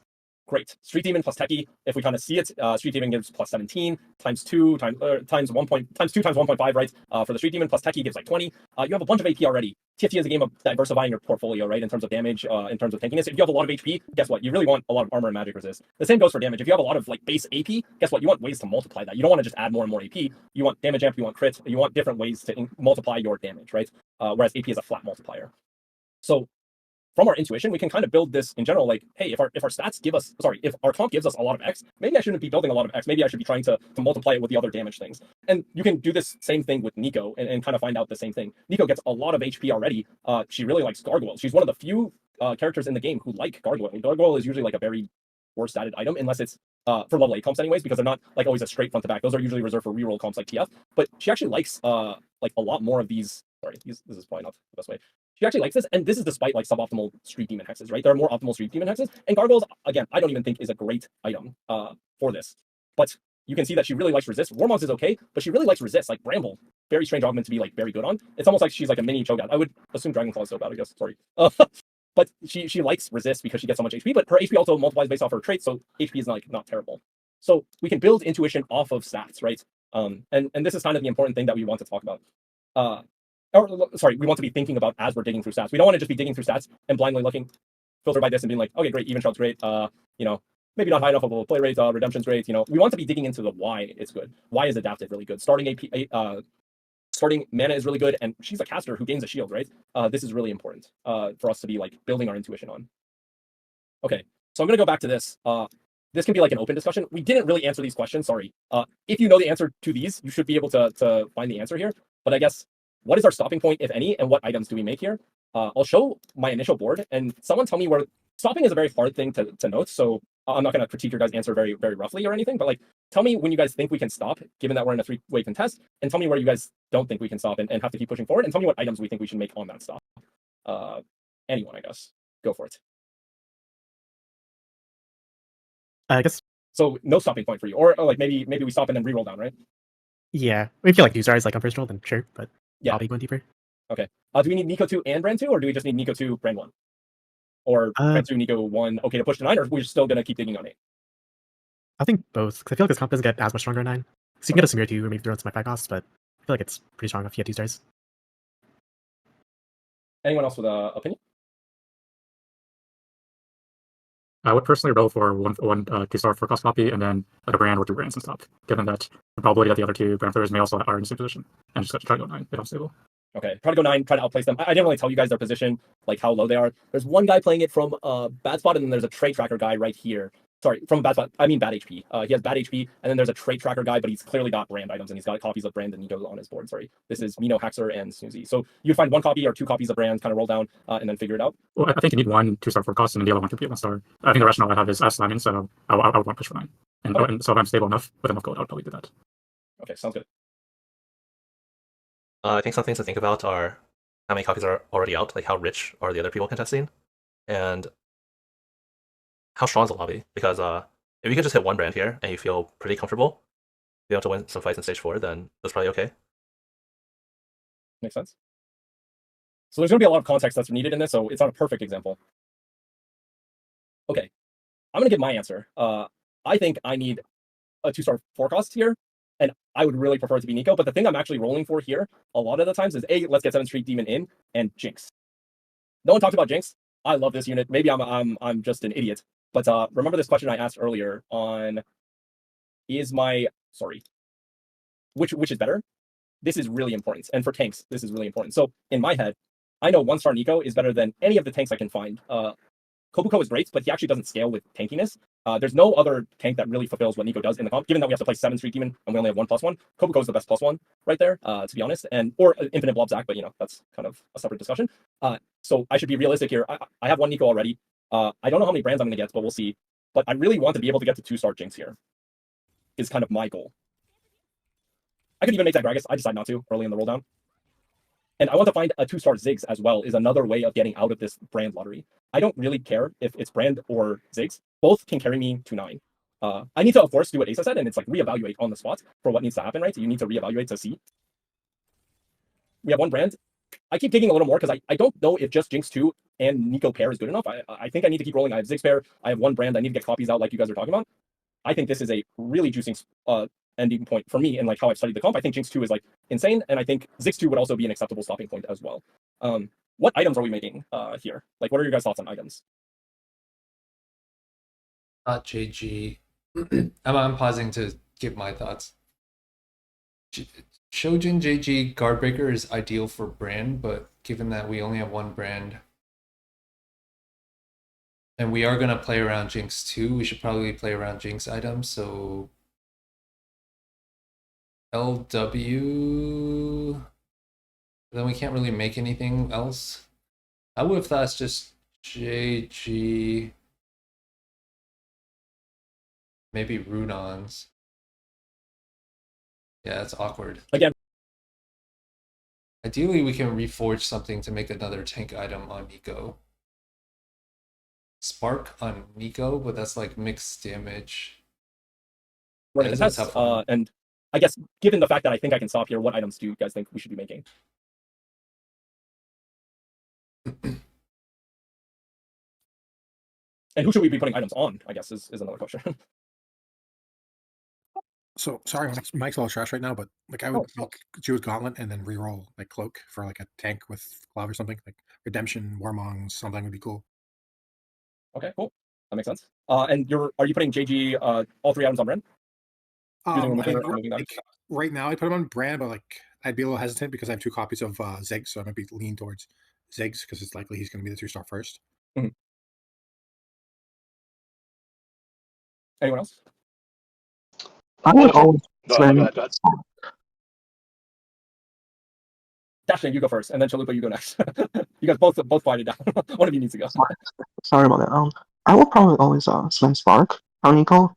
Great. Street Demon plus Techie, if we kind of see it, Street Demon gives plus 17 times 2 times 1.5, right? For the Street Demon plus Techie gives like 20. You have a bunch of AP already. TFT is a game of diversifying your portfolio, right? In terms of damage, in terms of tankiness. If you have a lot of HP, guess what? You really want a lot of armor and magic resist. The same goes for damage. If you have a lot of like base AP, guess what? You want ways to multiply that. You don't want to just add more and more AP. You want damage amp, you want crit, you want different ways to multiply your damage, right? Whereas AP is a flat multiplier. So from our intuition, we can kind of build this in general, like, hey, if our stats give us, if our comp gives us a lot of X, maybe I shouldn't be building a lot of X. Maybe I should be trying to multiply it with the other damage things. And you can do this same thing with Nico and kind of find out the same thing. Nico gets a lot of HP already. She really likes Gargoyle. She's one of the few characters in the game who like Gargoyle. Gargoyle is usually like a very worst statted item, unless it's for level 8 comps anyways, because they're not like always a straight front to back. Those are usually reserved for reroll comps like TF. But she actually likes like a lot more of these. Sorry, this is probably not the best way. She actually likes this, and this is despite like suboptimal Street Demon hexes, right? There are more optimal Street Demon hexes, and Gargoyles, again, I don't even think is a great item for this. But you can see that she really likes resist. Warmogs is okay, but she really likes resist. Like Bramble, very strange augment to be like very good on. It's almost like she's like a mini Cho'Gath. I would assume Dragonclaw is so bad, I guess. Sorry. But she likes resist because she gets so much HP, but her HP also multiplies based off her traits, so HP is not terrible. So we can build intuition off of stats, right? And this is kind of the important thing that we want to talk about. We want to be thinking about as we're digging through stats. We don't want to just be digging through stats and blindly looking, filter by this and being like, okay, great, even shot's great. Maybe not high enough of a play rate. Redemption's great. We want to be digging into the why it's good. Why is adaptive really good? Starting mana is really good, and she's a caster who gains a shield, right? This is really important for us to be like building our intuition on. Okay, so I'm gonna go back to this. This can be like an open discussion. We didn't really answer these questions. Sorry. If you know the answer to these, you should be able to find the answer here. But I guess, what is our stopping point, if any, and what items do we make here? I'll show my initial board, and someone tell me where stopping is a very hard thing to note. So I'm not going to critique your guys' answer very, very roughly or anything, but like, tell me when you guys think we can stop, given that we're in a 3-way contest, and tell me where you guys don't think we can stop and have to keep pushing forward, and tell me what items we think we should make on that stop. Anyone, I guess. Go for it. I guess, So no stopping point for you, or like maybe we stop and then re-roll down, right? yeah. If you like 2 stars like on first roll, then sure, but Yeah. probably going deeper. Okay. Do we need Nico 2 and Brand 2, or do we just need Nico 2, Brand 1? Or Brand 2, Nico 1, okay, to push to 9, or we're still going to keep digging on 8? I think both, because I feel like this comp doesn't get as much stronger on 9. So you can get a Samir 2 or maybe throw in some my costs, but I feel like it's pretty strong if you get 2 stars. Anyone else with an opinion? I would personally roll for one 2-star for cost copy, and then a brand or 2 brands and stop, given that the probability that the other 2 brand players may also are in the same position, and just try to go 9 if I'm stable. Okay, try to go 9, try to outplace them. I didn't really tell you guys their position, like how low they are. There's one guy playing it from a bad spot, and then there's a trade tracker guy right here. Sorry, from a bad spot. I mean bad HP. He has bad HP, and then there's a trade tracker guy, but he's clearly got brand items, and he's got copies of brand and Nico on his board. Sorry, this is Mino, Haxer, and Snoozy. So you'd find 1 copy or 2 copies of brand, kind of roll down, and then figure it out. Well, I think you need 1 2-star for cost, and the other 1 could be a 1-star. I think the rationale I have is as slamming, so I would want to push for 9. And so if I'm stable enough with enough gold, I would probably do that. Okay, sounds good. I think some things to think about are how many copies are already out, like how rich are the other people contesting, and how strong is the lobby. Because if you can just hit 1 brand here and you feel pretty comfortable, be able to win some fights in stage 4, then that's probably okay. Makes sense. So there's going to be a lot of context that's needed in this, so it's not a perfect example. Okay, I'm going to give my answer. I think I need a 2-star forecast here, and I would really prefer it to be Nico. But the thing I'm actually rolling for here, a lot of the times, is let's get 7th Street Demon in, and Jinx. No one talked about Jinx. I love this unit. Maybe I'm just an idiot. But remember this question I asked earlier on: which is better? This is really important, and for tanks, this is really important. So in my head, I know 1-star Nico is better than any of the tanks I can find. Kobuko is great, but he actually doesn't scale with tankiness. There's no other tank that really fulfills what Nico does in the comp. Given that we have to play 7 Street Demon and we only have 1+1, Kobuko is the best +1 right there, to be honest, or Infinite Blob Zac, but that's kind of a separate discussion. So I should be realistic here. I have 1 Nico already. I don't know how many brands I'm going to get, but we'll see. But I really want to be able to get to 2-star Jinx here. Is kind of my goal. I could even make that Gragas. I decide not to early in the roll down. And I want to find a 2-star Ziggs as well, is another way of getting out of this brand lottery. I don't really care if it's brand or Ziggs. Both can carry me to 9. I need to, of course, do what Asa said, and it's like reevaluate on the spot for what needs to happen, right? So you need to reevaluate to see. We have 1 brand. I keep digging a little more because I don't know if just Jinx 2 and Nico pair is good enough. I think I need to keep rolling. I have Ziggs pair. I have 1 brand. I need to get copies out like you guys are talking about. I think this is a really juicing ending point for me, and like how I've studied the comp. I think Jinx 2 is like insane, and I think Ziggs 2 would also be an acceptable stopping point as well. What items are we making here? Like, what are your guys' thoughts on items? Not JG. I'm pausing to give my thoughts. Shojin JG Guardbreaker is ideal for brand, but given that we only have 1 brand, and we are going to play around Jinx too, we should probably play around Jinx items. So LW, then we can't really make anything else. I would have thought it's just JG, maybe Rudons. Yeah, that's awkward. Again, ideally we can reforge something to make another tank item on Nico. Spark on Nico, but that's like mixed damage. Running the test, and I guess given the fact that I think I can stop here, what items do you guys think we should be making? And who should we be putting items on, I guess, is another question. So sorry, Mike's all trash right now, but like I would make Jew's Gauntlet and then reroll like Cloak for like a tank with Cloud or something. Like Redemption, Warmongs, something would be cool. Okay, cool. That makes sense. And are you putting JG all 3 items on brand? Right now I put them on brand, but like I'd be a little hesitant because I have 2 copies of Ziggs, so I might be lean towards Ziggs because it's likely he's going to be the 2-star first. Mm-hmm. Anyone else? I would always slam. Dashlane, you go first, and then Chalupa, you go next. You guys both fight it down. One of you needs to go. Sorry about that. I will probably always slam Spark on Nico,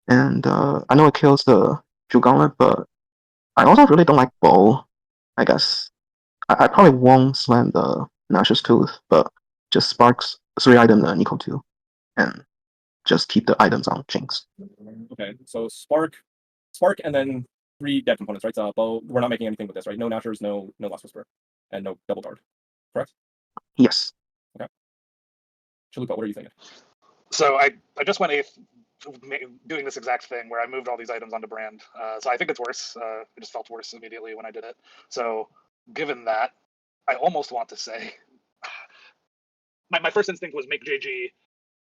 and I know it kills the Drew Gauntlet, but I also really don't like Bow. I guess I probably won't slam the Nash's Tooth, but just Sparks 3 item the Nico 2, and just keep the items on Jinx. Okay, so Spark, and then 3 dead components, right? So bow, we're not making anything with this, right? No Nashers, no Last Whisper, and no Double Guard, correct? Yes. Okay. Chalupa, what are you thinking? So I just went 8th doing this exact thing where I moved all these items onto brand. So I think it's worse. It just felt worse immediately when I did it. So given that, I almost want to say my first instinct was make JG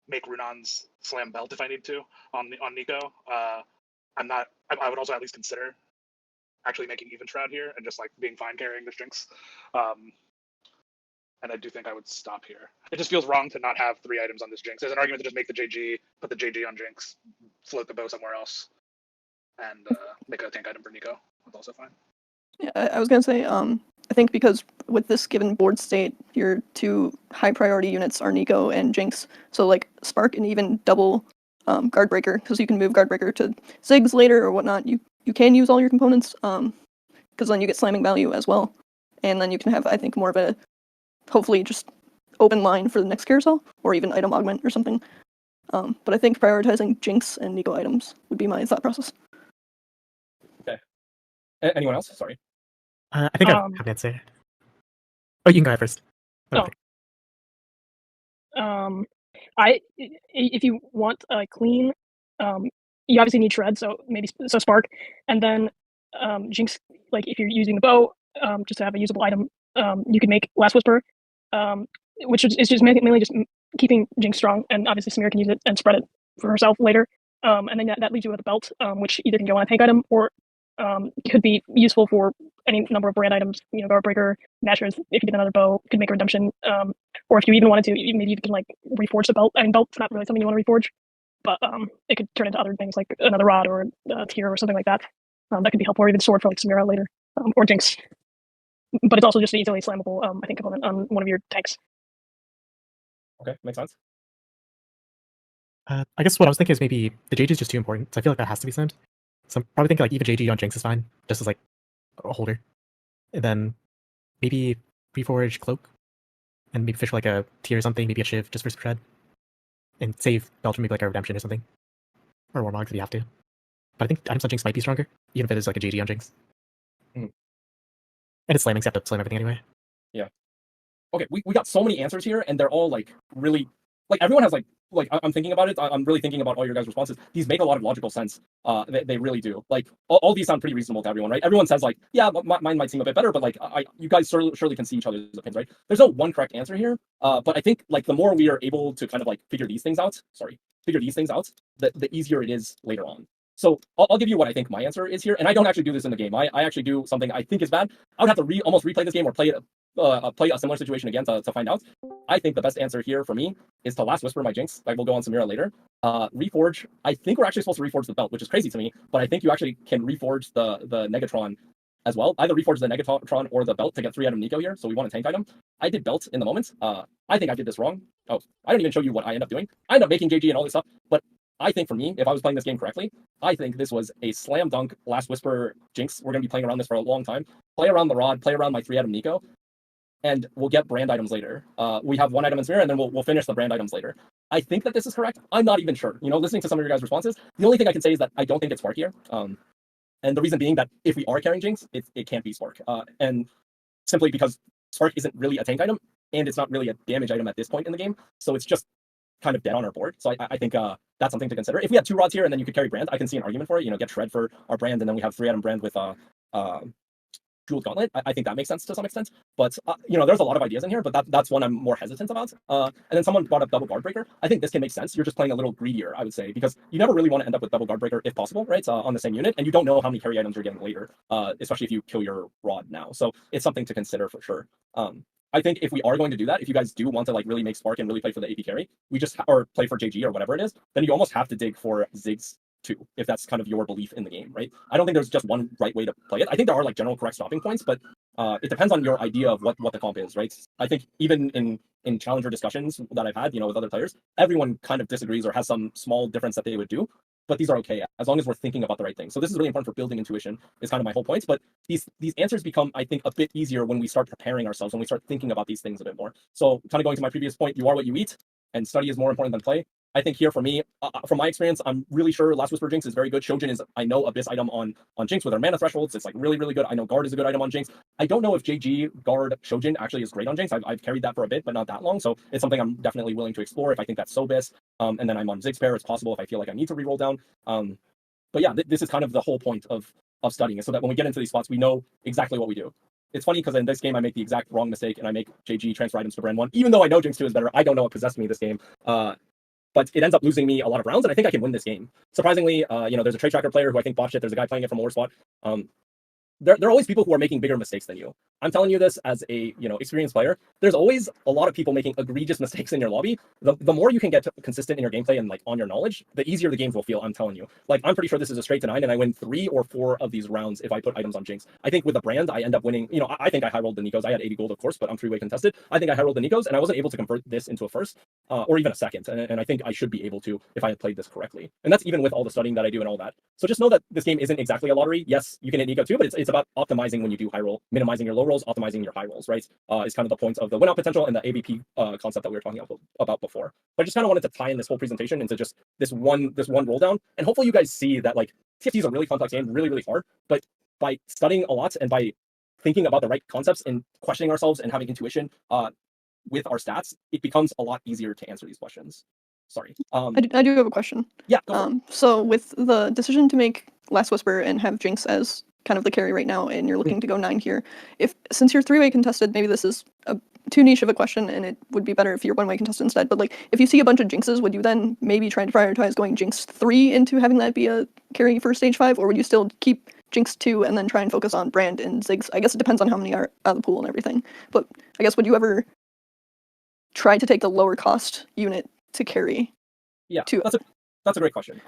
make Runon's slam belt if I need to on Nico. I'm not. I would also at least consider actually making even Shroud here and just like being fine carrying this Jinx. And I do think I would stop here. It just feels wrong to not have 3 items on this Jinx. There's an argument to just make the JG, put the JG on Jinx, float the bow somewhere else, and make a tank item for Nico. That's also fine. Yeah, I was gonna say, I think because with this given board state, your 2 high priority units are Nico and Jinx. So like Spark and even double Guard Breaker, because you can move Guard Breaker to Ziggs later or whatnot. You can use all your components, because then you get slamming value as well, and then you can have, I think, more of a hopefully just open line for the next carousel or even item augment or something. But I think prioritizing Jinx and Nico items would be my thought process. Okay. Anyone else? Sorry. I think I have an answer. Oh, you can go ahead first. Oh. If you want a clean, you obviously need shred, so maybe Spark, and then Jinx. Like if you're using the bow, just to have a usable item, you can make Last Whisper, which is just mainly just keeping Jinx strong, and obviously Samira can use it and spread it for herself later. And then that leaves you with a belt, which either can go on a tank item or could be useful for any number of brand items, Guard Breaker, Nashers, if you get another bow, could make a redemption. Or if you even wanted to, maybe you can like reforge the belt. I mean, belt's not really something you want to reforge, but it could turn into other things like another rod or a tier or something like that. That could be helpful, or even sword for like Samira later, or Jinx. But it's also just an easily slammable, I think, component on one of your tanks. Okay, makes sense. I guess what I was thinking is maybe the JG is just too important, so I feel like that has to be slammed. So I'm probably thinking like even JG on Jinx is fine, just as like a holder. And then maybe reforge Cloak, and maybe fish like a tier or something, maybe a Shiv just for shred. And save Belgium, maybe like a redemption or something. Or Warmog if you have to. But I think items on Jinx might be stronger, even if it is like a JG on Jinx. Mm. And it's slamming, so you have to slam everything anyway. Yeah. Okay, we got so many answers here, and they're all like really like everyone has like I'm thinking about it. I'm really thinking about all your guys' responses. These make a lot of logical sense. They really do. Like all these sound pretty reasonable to everyone, right? Everyone says like, yeah, mine might seem a bit better, but like you guys surely can see each other's opinions, right? There's no one correct answer here. But I think like the more we are able to kind of like figure these things out, the easier it is later on. So I'll give you what I think my answer is here, and I don't actually do this in the game. I actually do something I think is bad. I would have to almost replay this game or play a similar situation again to find out. I think the best answer here for me is to Last Whisper my Jinx. Like we'll go on Samira later. Reforge. I think we're actually supposed to reforge the belt, which is crazy to me, but I think you actually can reforge the Negatron as well. Either reforge the Negatron or the belt to get 3 item Nico here. So we want a tank item. I did belt in the moment. I think I did this wrong. Oh, I didn't even show you what I end up doing. I end up making JG and all this stuff, but I think for me, if I was playing this game correctly, I think this was a slam dunk Last Whisper Jinx. We're going to be playing around this for a long time. Play around the rod, play around my 3 item Nico, and we'll get brand items later. We have 1 item in Samira, and then we'll finish the brand items later. I think that this is correct. I'm not even sure. Listening to some of your guys' responses, the only thing I can say is that I don't think it's Spark here. And the reason being that if we are carrying Jinx, it can't be Spark. And simply because Spark isn't really a tank item, and it's not really a damage item at this point in the game. So it's just kind of dead on our board. So I think that's something to consider. If we had 2 rods here and then you could carry brand, I can see an argument for it. Get shred for our brand, and then we have 3 item brand with Jeweled Gauntlet. I think that makes sense to some extent. But there's a lot of ideas in here, but that's one I'm more hesitant about. And then someone brought up double guard breaker. I think this can make sense. You're just playing a little greedier, I would say, because you never really want to end up with double guard breaker if possible, right? On the same unit, and you don't know how many carry items you're getting later, especially if you kill your rod now. So it's something to consider for sure. I think if we are going to do that, if you guys do want to like really make Spark and really play for the AP carry, or play for JG or whatever it is, then you almost have to dig for Ziggs too, if that's kind of your belief in the game, right? I don't think there's just one right way to play it. I think there are like general correct stopping points, but it depends on your idea of what the comp is, right? I think even in challenger discussions that I've had, with other players, everyone kind of disagrees or has some small difference that they would do. But these are okay as long as we're thinking about the right thing. So this is really important for building intuition, is kind of my whole point. But these answers become, I think, a bit easier when we start preparing ourselves, when we start thinking about these things a bit more. So kind of going to my previous point, you are what you eat, and study is more important than play. I think here for me, from my experience, I'm really sure Last Whisper Jinx is very good. Shojin is, I know, Abyss item on Jinx with our mana thresholds. It's like really, really good. I know Guard is a good item on Jinx. I don't know if JG, Guard, Shojin actually is great on Jinx. I've carried that for a bit, but not that long. So it's something I'm definitely willing to explore if I think that's Sobis. And then I'm on Ziggs pair. It's possible if I feel like I need to reroll down. But yeah, this is kind of the whole point of studying, is so that when we get into these spots, we know exactly what we do. It's funny because in this game I make the exact wrong mistake and I make JG transfer items to brand 1, even though I know Jinx 2 is better. I don't know what possessed me this game. But it ends up losing me a lot of rounds, and I think I can win this game. Surprisingly, there's a trade tracker player who I think botched it. There's a guy playing it from a lower spot. There are always people who are making bigger mistakes than you. I'm telling you this as a experienced player. There's always a lot of people making egregious mistakes in your lobby. The more you can get consistent in your gameplay and like on your knowledge, the easier the games will feel. I'm telling you. Like I'm pretty sure this is a straight to 9, and I win 3 or 4 of these rounds if I put items on Jinx. I think with the brand, I end up winning. I think I high rolled the Nikos. I had 80 gold, of course, but I'm 3-way contested. I think I high rolled the Nikos, and I wasn't able to convert this into a first or even a second. And I think I should be able to if I had played this correctly. And that's even with all the studying that I do and all that. So just know that this game isn't exactly a lottery. Yes, you can hit Nico too, but it's about optimizing when you do high roll, minimizing your low rolls, optimizing your high rolls, right? Is kind of the point of the win out potential and the AVP concept that we were talking about before. But I just kind of wanted to tie in this whole presentation into just this one roll down, and hopefully you guys see that like TFT is a really complex game, really, really hard, but by studying a lot and by thinking about the right concepts and questioning ourselves and having intuition with our stats, it becomes a lot easier to answer these questions. Sorry. I do have a question. Yeah. Go for it. So with the decision to make Last Whisper and have Jinx as kind of the carry right now, and you're looking to go 9 here, since you're 3-way contested, maybe this is too niche of a question, and it would be better if you're 1-way contested instead. But like, if you see a bunch of Jinxes, would you then maybe try to prioritize going Jinx 3 into having that be a carry for stage 5, or would you still keep Jinx 2 and then try and focus on Brand and Ziggs? I guess it depends on how many are out of the pool and everything. But I guess would you ever try to take the lower cost unit to carry? Yeah, that's a great question.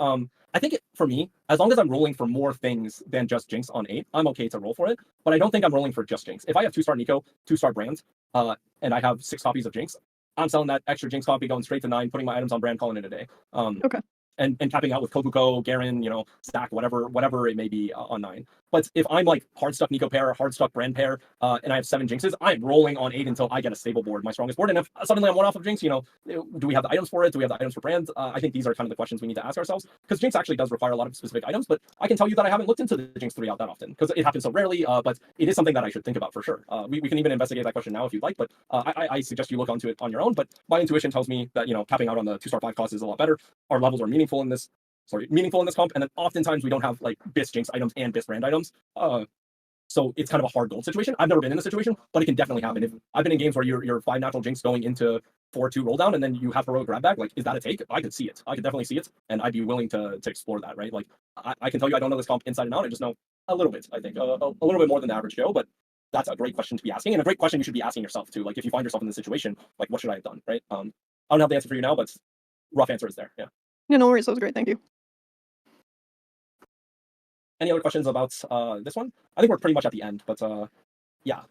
I think for me, as long as I'm rolling for more things than just Jinx on 8, I'm okay to roll for it. But I don't think I'm rolling for just Jinx. If I have 2-star Nico, 2-star Brand, and I have 6 copies of Jinx, I'm selling that extra Jinx copy, going straight to 9, putting my items on Brand, calling it a day. Okay. And tapping out with Kobuko, Garen, Stack, whatever it may be on 9. But if I'm like hard stuck Nico pair, hard stuck Brand pair, and I have 7 Jinxes, I'm rolling on 8 until I get a stable board, my strongest board. And if suddenly I'm one off of Jinx, do we have the items for it? Do we have the items for Brand? I think these are kind of the questions we need to ask ourselves, because Jinx actually does require a lot of specific items. But I can tell you that I haven't looked into the Jinx 3 out that often, because it happens so rarely. But it is something that I should think about for sure. We can even investigate that question now if you'd like, but I suggest you look onto it on your own. But my intuition tells me that capping out on the 2-star 5 cost is a lot better. Our levels are meaningful in this comp, and then oftentimes we don't have like BIS Jinx items and BIS Brand items. So it's kind of a hard gold situation. I've never been in this situation, but it can definitely happen. If I've been in games where you're 5 natural Jinx going into 4-2 roll down, and then you have heroic grab bag, like, is that a take? I could see it. I could definitely see it, and I'd be willing to explore that, right? Like, I can tell you I don't know this comp inside and out. I just know a little bit, I think, a little bit more than the average Joe, but that's a great question to be asking, and a great question you should be asking yourself too. Like, if you find yourself in this situation, like, what should I have done, right? I don't have the answer for you now, but rough answer is there. Yeah. Yeah, no worries. That was great. Thank you. Any other questions about this one? I think we're pretty much at the end, but yeah,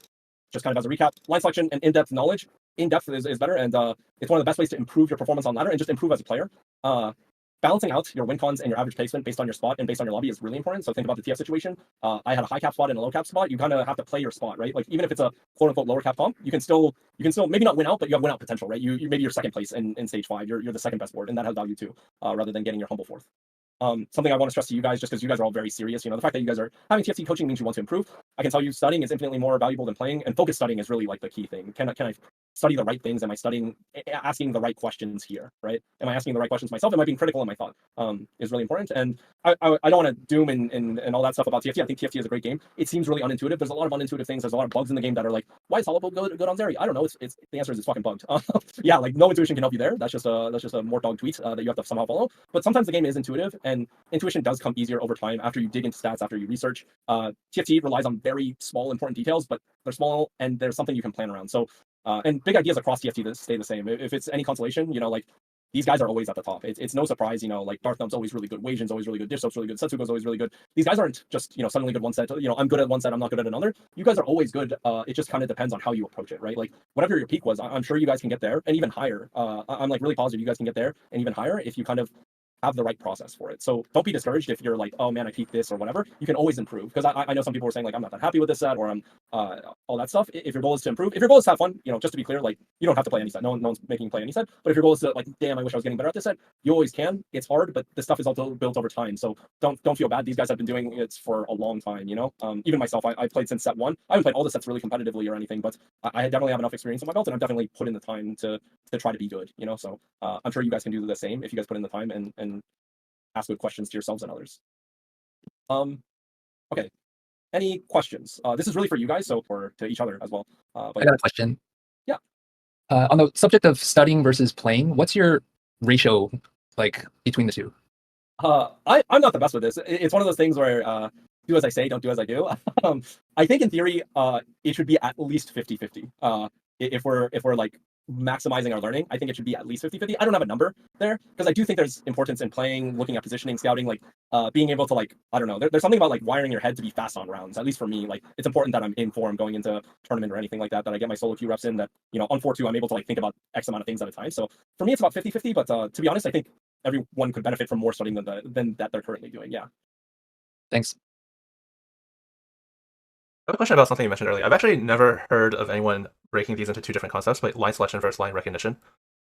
just kind of as a recap, line selection and in-depth knowledge. In-depth is better, and it's one of the best ways to improve your performance on ladder and just improve as a player. Balancing out your win cons and your average placement based on your spot and based on your lobby is really important. So think about the TF situation. I had a high cap spot and a low cap spot. You kind of have to play your spot, right? Like, even if it's a quote unquote lower cap comp, you can still maybe not win out, but you have win out potential, right? You maybe you're second place in stage 5. You're the second best board, and that has value too, rather than getting your humble 4th. Something I want to stress to you guys, just because you guys are all very serious, the fact that you guys are having TFT coaching means you want to improve. I can tell you studying is infinitely more valuable than playing, and focus studying is really like the key thing. Can I study the right things? Am I asking the right questions here, right? Am I asking the right questions myself? Am I being critical in my thought? Is really important. And I don't want to doom and all that stuff about TFT. I think TFT is a great game. It seems really unintuitive. There's a lot of unintuitive things. There's a lot of bugs in the game that are like, why is Hollow good on Zeri? I don't know. It's the answer is it's fucking bugged. Yeah, like, no intuition can help you there. That's just a more dog tweet that you have to somehow follow. But sometimes the game is intuitive, and intuition does come easier over time after you dig into stats, after you research. TFT relies on very small, important details, but they're small and there's something you can plan around. So, and big ideas across TFT that stay the same. If it's any consolation, like, these guys are always at the top. It's no surprise, like, Darth Numb's always really good, Wei-Jin's always really good, Dish Soap's really good, Setsugo's always really good. These guys aren't just, suddenly good one set, I'm good at one set, I'm not good at another. You guys are always good. It just kind of depends on how you approach it, right? Like, whatever your peak was, I'm sure you guys can get there and even higher. I'm like really positive you guys can get there and even higher if you kind of have the right process for it. So don't be discouraged if you're like, oh man, I peaked this or whatever. You can always improve, because I know some people were saying like, I'm not that happy with this set, or I'm all that stuff. If your goal is to improve, if your goal is to have fun, just to be clear, like you don't have to play any set. No one's making you play any set. But if your goal is to like, damn, I wish I was getting better at this set, you always can. It's hard, but this stuff is also built over time. So don't feel bad. These guys have been doing it for a long time. Even myself, I played since set 1. I haven't played all the sets really competitively or anything, but I definitely have enough experience in my belt, and I've definitely put in the time to try to be good. So I'm sure you guys can do the same if you guys put in the time and ask good questions to yourselves and others. Okay. Any questions? This is really for you guys, so for to each other as well. I got a question. Yeah. On the subject of studying versus playing, what's your ratio like between the two? I'm not the best with this. It's one of those things where do as I say, don't do as I do. I think in theory, it should be at least 50-50. If we're like maximizing our learning, I think it should be at least 50-50. I don't have a number there, because I do think there's importance in playing, looking at positioning, scouting, like being able to like, I don't know, there's something about like wiring your head to be fast on rounds. At least for me, like it's important that I'm in form going into tournament or anything like that, that I get my solo queue reps in, that on 4-2 I'm able to like think about X amount of things at a time. So for me it's about 50-50, but to be honest, I think everyone could benefit from more studying than that they're currently doing. Yeah. Thanks. I have a question about something you mentioned earlier. I've actually never heard of anyone breaking these into two different concepts, like line selection versus line recognition.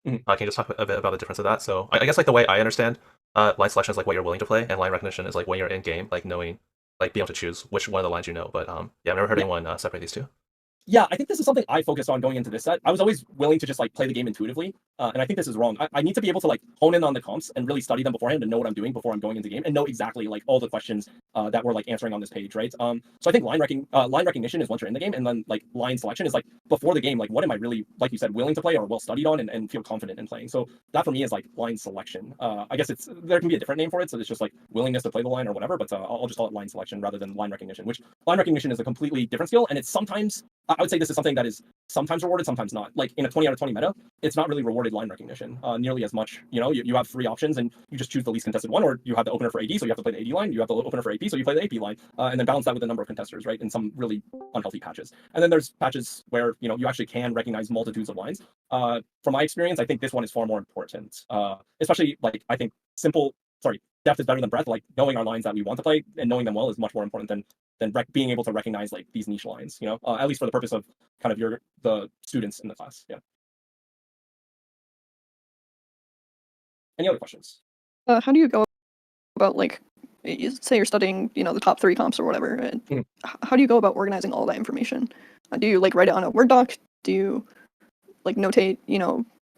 Can you just talk a bit about the difference of that? So I guess like the way I understand line selection is like what you're willing to play, and line recognition is like when you're in game, like knowing, like being able to choose which one of the lines you know. But yeah, I've never heard anyone separate these two. Yeah, I think this is something I focused on going into this set. I was always willing to just like play the game intuitively, and I think this is wrong. I need to be able to like hone in on the comps and really study them beforehand and know what I'm doing before I'm going into game, and know exactly like all the questions that we're like answering on this page, right? So I think line recognition is once you're in the game, and then like line selection is like before the game, like what am I really, like you said, willing to play or well studied on and feel confident in playing. So that for me is like line selection. I guess there can be a different name for it, so it's just like willingness to play the line or whatever, but I'll just call it line selection rather than line recognition, which line recognition is a completely different skill, and it's sometimes, I would say this is something that is sometimes rewarded, sometimes not. Like in a 20 out of 20 meta, it's not really rewarded line recognition nearly as much. You have 3 options and you just choose the least contested one, or you have the opener for AD, so you have to play the AD line. You have the opener for AP, so you play the AP line, and then balance that with the number of contesters, right? In some really unhealthy patches. And then there's patches where you actually can recognize multitudes of lines. From my experience, I think this one is far more important, especially like I think depth is better than breadth. Like knowing our lines that we want to play and knowing them well is much more important than being able to recognize like these niche lines, at least for the purpose of kind of the students in the class. Yeah. Any other questions? How do you go about like, say you're studying, the top 3 comps or whatever, and how do you go about organizing all that information? Do you like write it on a Word doc? Do you like notate,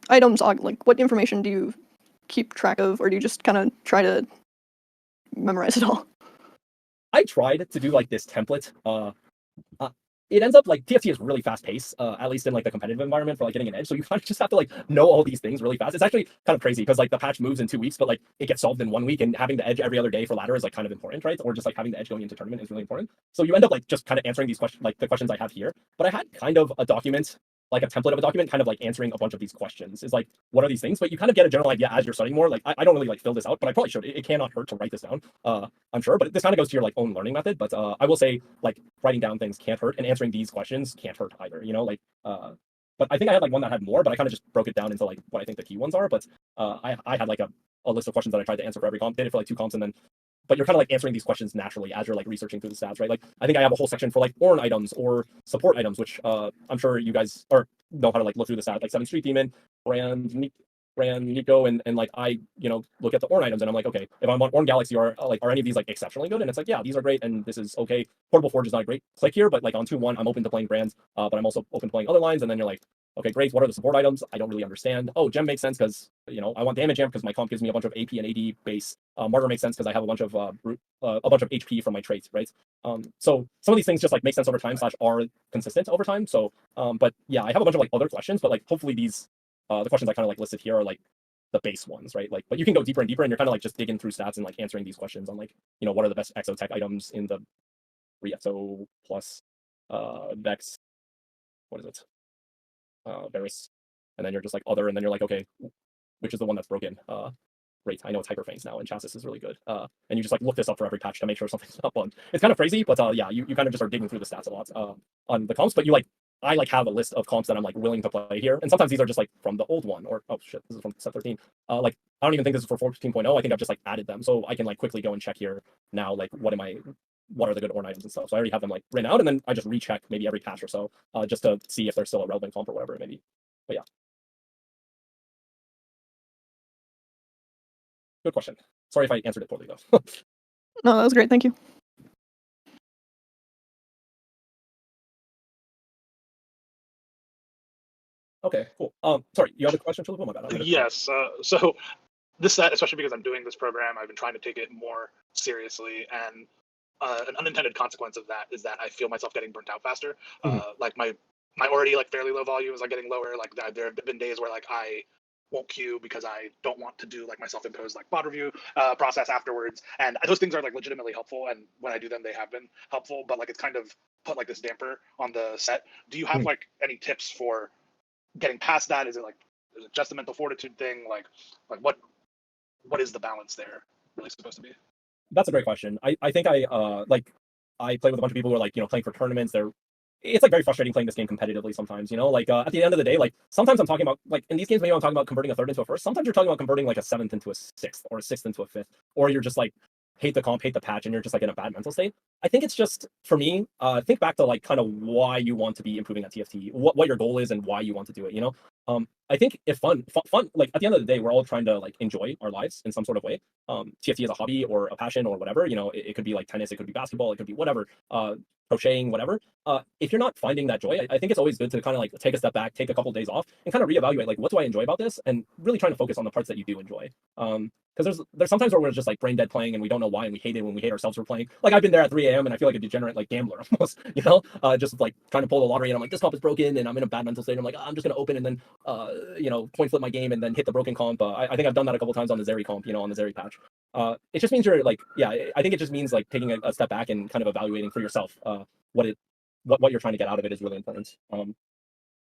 items? Like what information do you keep track of, or do you just kind of try to memorize it all? I tried to do like this template. It ends up like TFT is really fast paced, at least in like the competitive environment for like getting an edge. So you kind of just have to like know all these things really fast. It's actually kind of crazy because like the patch moves in 2 weeks, but like it gets solved in 1 week, and having the edge every other day for ladder is like kind of important, right? Or just like having the edge going into tournament is really important. So you end up like just kind of answering these questions, like the questions I have here. But I had kind of a document, like a template of a document, kind of like answering a bunch of these questions. Is like, what are these things? But you kind of get a general idea as you're studying more. Like I don't really like fill this out, but I probably should. It cannot hurt to write this down. I'm sure, but this kind of goes to your like own learning method. But I will say like writing down things can't hurt, and answering these questions can't hurt either. But I think I had like one that had more, but I kind of just broke it down into like what I think the key ones are. But I had like a list of questions that I tried to answer for every comp. Did it for like 2 comps, and then. But you're kind of like answering these questions naturally as you're like researching through the stats, right? Like I think I have a whole section for like Orn items or support items, which I'm sure you guys know how to like look through the stat, like 7 Street Demon, Brand Nico, and like I look at the Orn items and I'm like, okay, if I'm on Orn Galaxy, are any of these like exceptionally good? And it's like, yeah, these are great, and this is okay. Portable Forge is not a great click here, but like on 2-1 I'm open to playing brands, but I'm also open to playing other lines. And then you're like, okay, great, what are the support items? I don't really understand. Oh, Gem makes sense because I want damage Gem because my comp gives me a bunch of AP and AD base. Martyr makes sense because I have a bunch of HP from my traits, right? So some of these things just like make sense over time / are consistent over time. So but yeah, I have a bunch of like other questions, but like hopefully these the questions I kind of like listed here are like the base ones, right? Like, but you can go deeper and deeper, and you're kind of like just digging through stats and like answering these questions on like, what are the best exotech items in the Exo plus Vex, what is it? Varus. And then you're just like other, and then you're like, okay, which is the one that's broken? Great, I know it's Hyperfangs now, and Chassis is really good. And you just like look this up for every patch to make sure something's not bugged. It's kind of crazy, but yeah, you kind of just are digging through the stats a lot on the comps, but you like I like have a list of comps that I'm like willing to play here, and sometimes these are just like from the old one, or oh shit, this is from set 13. Like I don't even think this is for 14.0. I think I've just like added them, so I can like quickly go and check here now, like what are the good Orn items and stuff. So I already have them like written out, and then I just recheck maybe every patch or so, just to see if they're still a relevant comp or whatever it may be. But yeah, good question. Sorry if I answered it poorly though. No, that was great. Thank you. Okay, cool. Sorry, you have a question, Philip? Oh my bad. Yes. So this set, especially because I'm doing this program, I've been trying to take it more seriously, and an unintended consequence of that is that I feel myself getting burnt out faster. Like my already like fairly low volumes are getting lower. Like there have been days where like I won't queue because I don't want to do like my self-imposed like bot review process afterwards, and those things are like legitimately helpful, and when I do them they have been helpful, but like it's kind of put like this damper on the set. Do you have like any tips for getting past that? Is it just a mental fortitude thing? Like what is the balance there really supposed to be? That's a great question. I think I play with a bunch of people who are like, playing for tournaments. It's like very frustrating playing this game competitively sometimes, like at the end of the day, like sometimes I'm talking about like in these games, maybe I'm talking about converting a third into a first. Sometimes you're talking about converting like a seventh into a sixth, or a sixth into a fifth, or you're just like hate the comp, hate the patch, and you're just like in a bad mental state. I think it's just for me, think back to like kind of why you want to be improving at TFT, what your goal is and why you want to do it, I think if fun, like at the end of the day, we're all trying to like enjoy our lives in some sort of way. TFT is a hobby or a passion or whatever, it could be like tennis, it could be basketball, it could be whatever, crocheting, whatever. If you're not finding that joy, I think it's always good to kind of like take a step back, take a couple of days off, and kind of reevaluate like what do I enjoy about this, and really trying to focus on the parts that you do enjoy. Because there's sometimes where we're just like brain dead playing and we don't know why, and we hate it when we hate ourselves for playing. Like I've been there at 3 a.m. and I feel like a degenerate like gambler almost, just like trying to pull the lottery, and I'm like, this comp is broken and I'm in a bad mental state. I'm like, I'm just gonna open and then point flip my game and then hit the broken comp. I think I've done that a couple times on the Zeri comp, on the Zeri patch. It just means you're like, yeah, I think it just means like taking a step back and kind of evaluating for yourself what you're trying to get out of it is really important.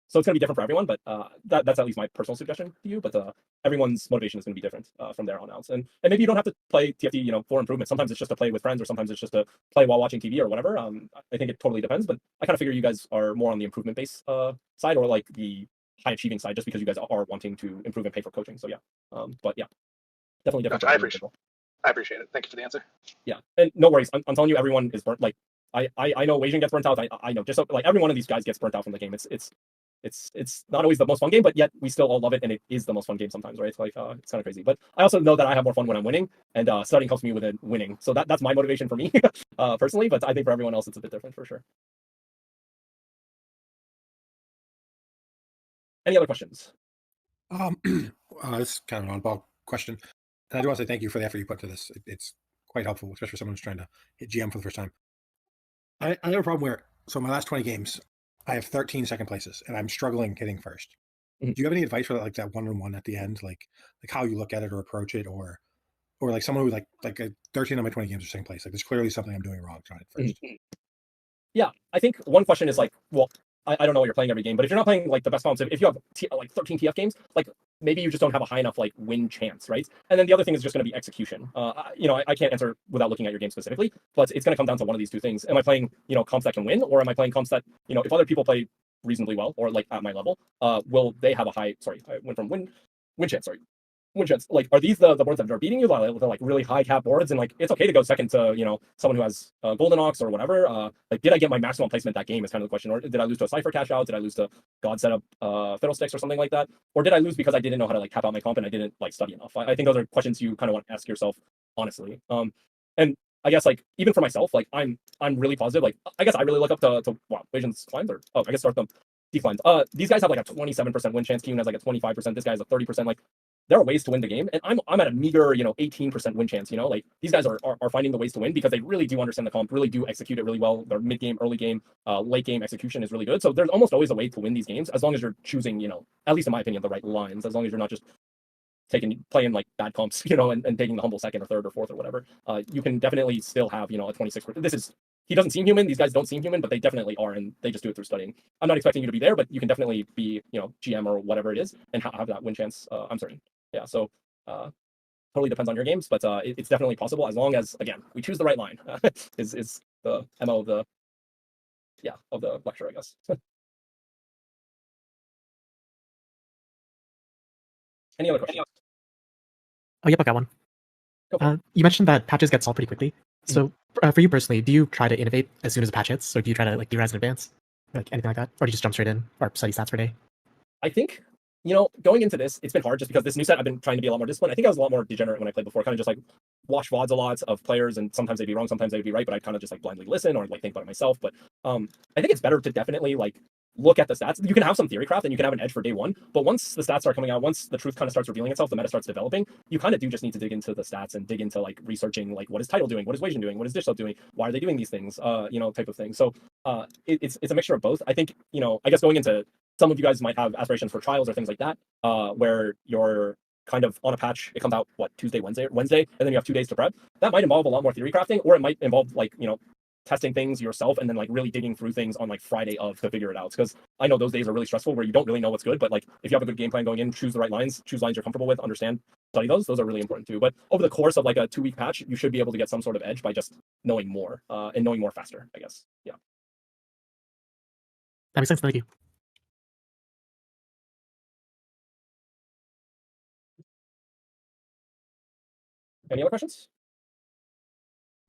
So it's going to be different for everyone, but that's at least my personal suggestion to you. But everyone's motivation is going to be different from there on out. And maybe you don't have to play TFT, for improvement. Sometimes it's just to play with friends, or sometimes it's just to play while watching TV or whatever. I think it totally depends. But I kind of figure you guys are more on the improvement based side, or like the high achieving side, just because you guys are wanting to improve and pay for coaching. So yeah, but yeah, definitely different. Gotcha. I appreciate it. Thank you for the answer. Yeah, and no worries. I'm telling you, everyone is burnt. Like I know Asian gets burnt out. I know just like every one of these guys gets burnt out from the game. It's not always the most fun game, but yet we still all love it, and it is the most fun game sometimes, right? It's like it's kind of crazy. But I also know that I have more fun when I'm winning, and studying helps me with it winning. So that's my motivation for me personally. But I think for everyone else, it's a bit different for sure. Any other questions? This is kind of an oddball question, and I do want to say thank you for the effort you put to this. It's quite helpful, especially for someone who's trying to hit GM for the first time. I have a problem where, so my last 20 games, I have 13 second places, and I'm struggling hitting first. Mhm. Do you have any advice for that, like that 1-on-1 at the end, like how you look at it or approach it, or like someone who like 13 of my 20 games are second place? Like there's clearly something I'm doing wrong trying it first. Yeah, I think one question is like, well, I don't know what you're playing every game, but if you're not playing like the best comps, if you have like 13 TF games, like maybe you just don't have a high enough like win chance, right? And then the other thing is just going to be execution. I can't answer without looking at your game specifically, but it's going to come down to one of these two things. Am I playing comps that can win, or am I playing comps that if other people play reasonably well or like at my level, will they have a high? Sorry, I went from win chance. Sorry. Win chance. Like, are these the boards that are beating you? They're like really high cap boards, and like it's okay to go second to someone who has Golden Ox or whatever. Like, did I get my maximum placement that game is kind of the question, or did I lose to a Cypher cash out? Did I lose to God setup Fiddlesticks or something like that? Or did I lose because I didn't know how to like cap out my comp and I didn't like study enough? I think those are questions you kind of want to ask yourself honestly. And I guess like even for myself, like I'm really positive. Like I guess I really look up to Vision's climbs, or I guess start them declines. These guys have like a 27% win chance. Keen has like a 25%. This guy has a 30%. Like there are ways to win the game, and I'm at a meager 18% win chance. Like these guys are finding the ways to win because they really do understand the comp, really do execute it really well. Their mid game, early game, late game execution is really good. So there's almost always a way to win these games as long as you're choosing at least in my opinion the right lines. As long as you're not just playing like bad comps, and taking the humble second or third or fourth or whatever. You can definitely still have a 26%. He doesn't seem human. These guys don't seem human, but they definitely are, and they just do it through studying. I'm not expecting you to be there, but you can definitely be, GM or whatever it is, and have that win chance. I'm certain. Yeah. So, totally depends on your games, but it's definitely possible as long as again we choose the right line. Is the MO of the lecture, I guess. Any other questions? Oh, yep, I got one. Go for it. You mentioned that patches get solved pretty quickly. So, for you personally, do you try to innovate as soon as a patch hits, or do you try to like theorize in advance, like anything like that, or do you just jump straight in or study stats per day? I think, going into this, it's been hard just because this new set, I've been trying to be a lot more disciplined. I think I was a lot more degenerate when I played before, kind of just like watch VODs a lot of players, and sometimes they'd be wrong, sometimes they'd be right, but I'd kind of just like blindly listen or like think about it myself. But I think it's better to definitely like look at the stats. You can have some theory craft and you can have an edge for day one, but once the stats start coming out, once the truth kind of starts revealing itself, the meta starts developing, you kind of do just need to dig into the stats and dig into like researching like what is title doing, what is Wasian doing, what is Dish Sub doing, why are they doing these things, type of thing. So it's a mixture of both. I think, I guess going into some of you guys might have aspirations for trials or things like that, where you're kind of on a patch, it comes out Tuesday, Wednesday, and then you have 2 days to prep. That might involve a lot more theory crafting, or it might involve like, testing things yourself and then like really digging through things on like Friday of to figure it out. Because I know those days are really stressful where you don't really know what's good, but like if you have a good game plan going in, choose the right lines, choose lines you're comfortable with, understand, study those. Those are really important too. But over the course of like a 2-week patch, you should be able to get some sort of edge by just knowing more and knowing more faster, I guess. Yeah. That makes sense. Thank you. Any other questions?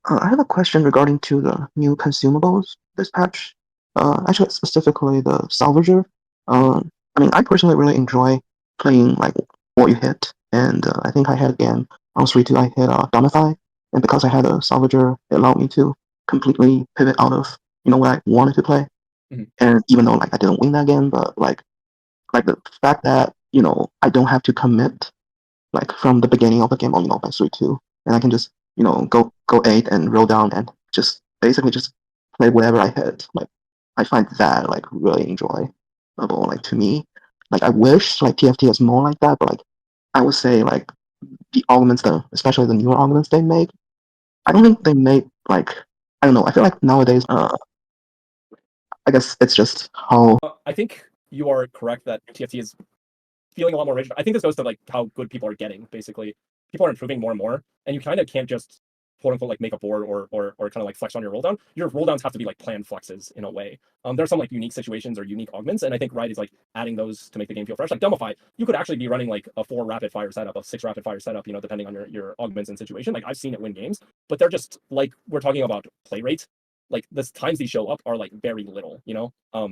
I have a question regarding to the new consumables this patch. Actually, specifically the salvager. I mean, I personally really enjoy playing like what you hit, and I think I had a game on 3-2. I hit Domify, and because I had a salvager, it allowed me to completely pivot out of what I wanted to play. Mhm. And even though like I didn't win that game, but like the fact that I don't have to commit like from the beginning of the game on by 3-2, and I can just go 8 and roll down and just basically just play whatever I hit. Like I find that like really enjoyable. Like to me, like I wish like TFT is more like that, but like I would say like the augments, especially the newer augments they make, I don't think they make like I don't know. I feel like nowadays, I guess it's just how. I think you are correct that TFT is feeling a lot more rigid. I think this goes to like how good people are getting. Basically, people are improving more and more, and you kind of can't just quote unquote like make a board or kind of like flex on your roll down. Your roll downs have to be like planned flexes in a way. There's some like unique situations or unique augments, and I think Riot is like adding those to make the game feel fresh. Like Dumbify, you could actually be running like a 4 rapid fire setup, a 6 rapid fire setup, depending on your augments and situation. Like I've seen it win games, but they're just like we're talking about play rate. Like the times these show up are like very little,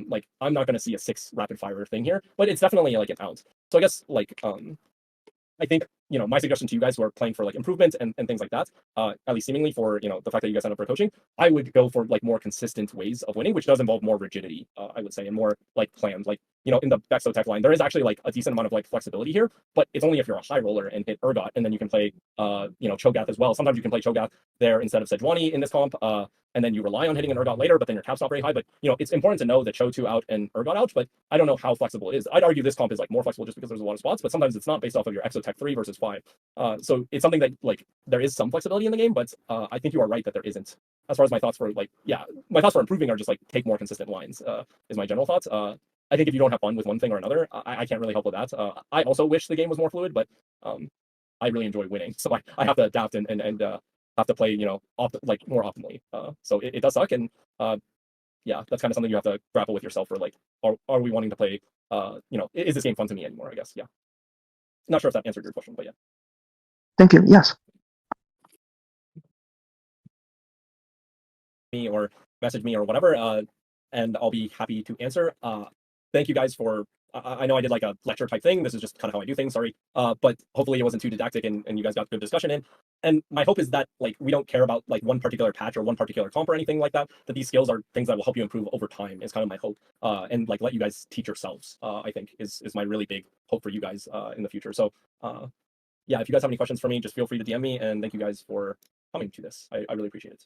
like I'm not going to see a 6 rapid fire thing here, but it's definitely like an ounce. So I guess like I think my suggestion to you guys who are playing for like improvement and things like that, at least seemingly for the fact that you guys signed up for coaching, I would go for like more consistent ways of winning, which does involve more rigidity, I would say, and more like planned. Like in the Bexo tech line, there is actually like a decent amount of like flexibility here, but it's only if you're a high roller and hit Urgot, and then you can play Cho'Gath as well. Sometimes you can play Cho'Gath there instead of Sejuani in this comp. And then you rely on hitting an Urgot later, but then your cap's not very high. But it's important to know that Cho 2 out and Urgot out, but I don't know how flexible it is. I'd argue this comp is like more flexible just because there's a lot of spots, but sometimes it's not based off of your Exotech 3 versus 5. So it's something that like there is some flexibility in the game, but I think you are right that there isn't. As far as my thoughts for my thoughts for improving are just like take more consistent lines, is my general thoughts. I think if you don't have fun with one thing or another, I can't really help with that. I also wish the game was more fluid, but I really enjoy winning, so I have to adapt and have to play like more optimally. So it does suck, and that's kind of something you have to grapple with yourself for like are we wanting to play is this game fun to me anymore, I guess. Yeah, not sure if that answered your question, but yeah. Thank you. Yes. Me or message me or whatever, and I'll be happy to answer. Thank you guys for I know I did like a lecture type thing. This is just kind of how I do things. Sorry. But hopefully it wasn't too didactic and you guys got good discussion in. And my hope is that like we don't care about like one particular patch or one particular comp or anything like that. That these skills are things that will help you improve over time is kind of my hope. And like let you guys teach yourselves, I think is my really big hope for you guys in the future. So if you guys have any questions for me, just feel free to DM me, and thank you guys for coming to this. I really appreciate it.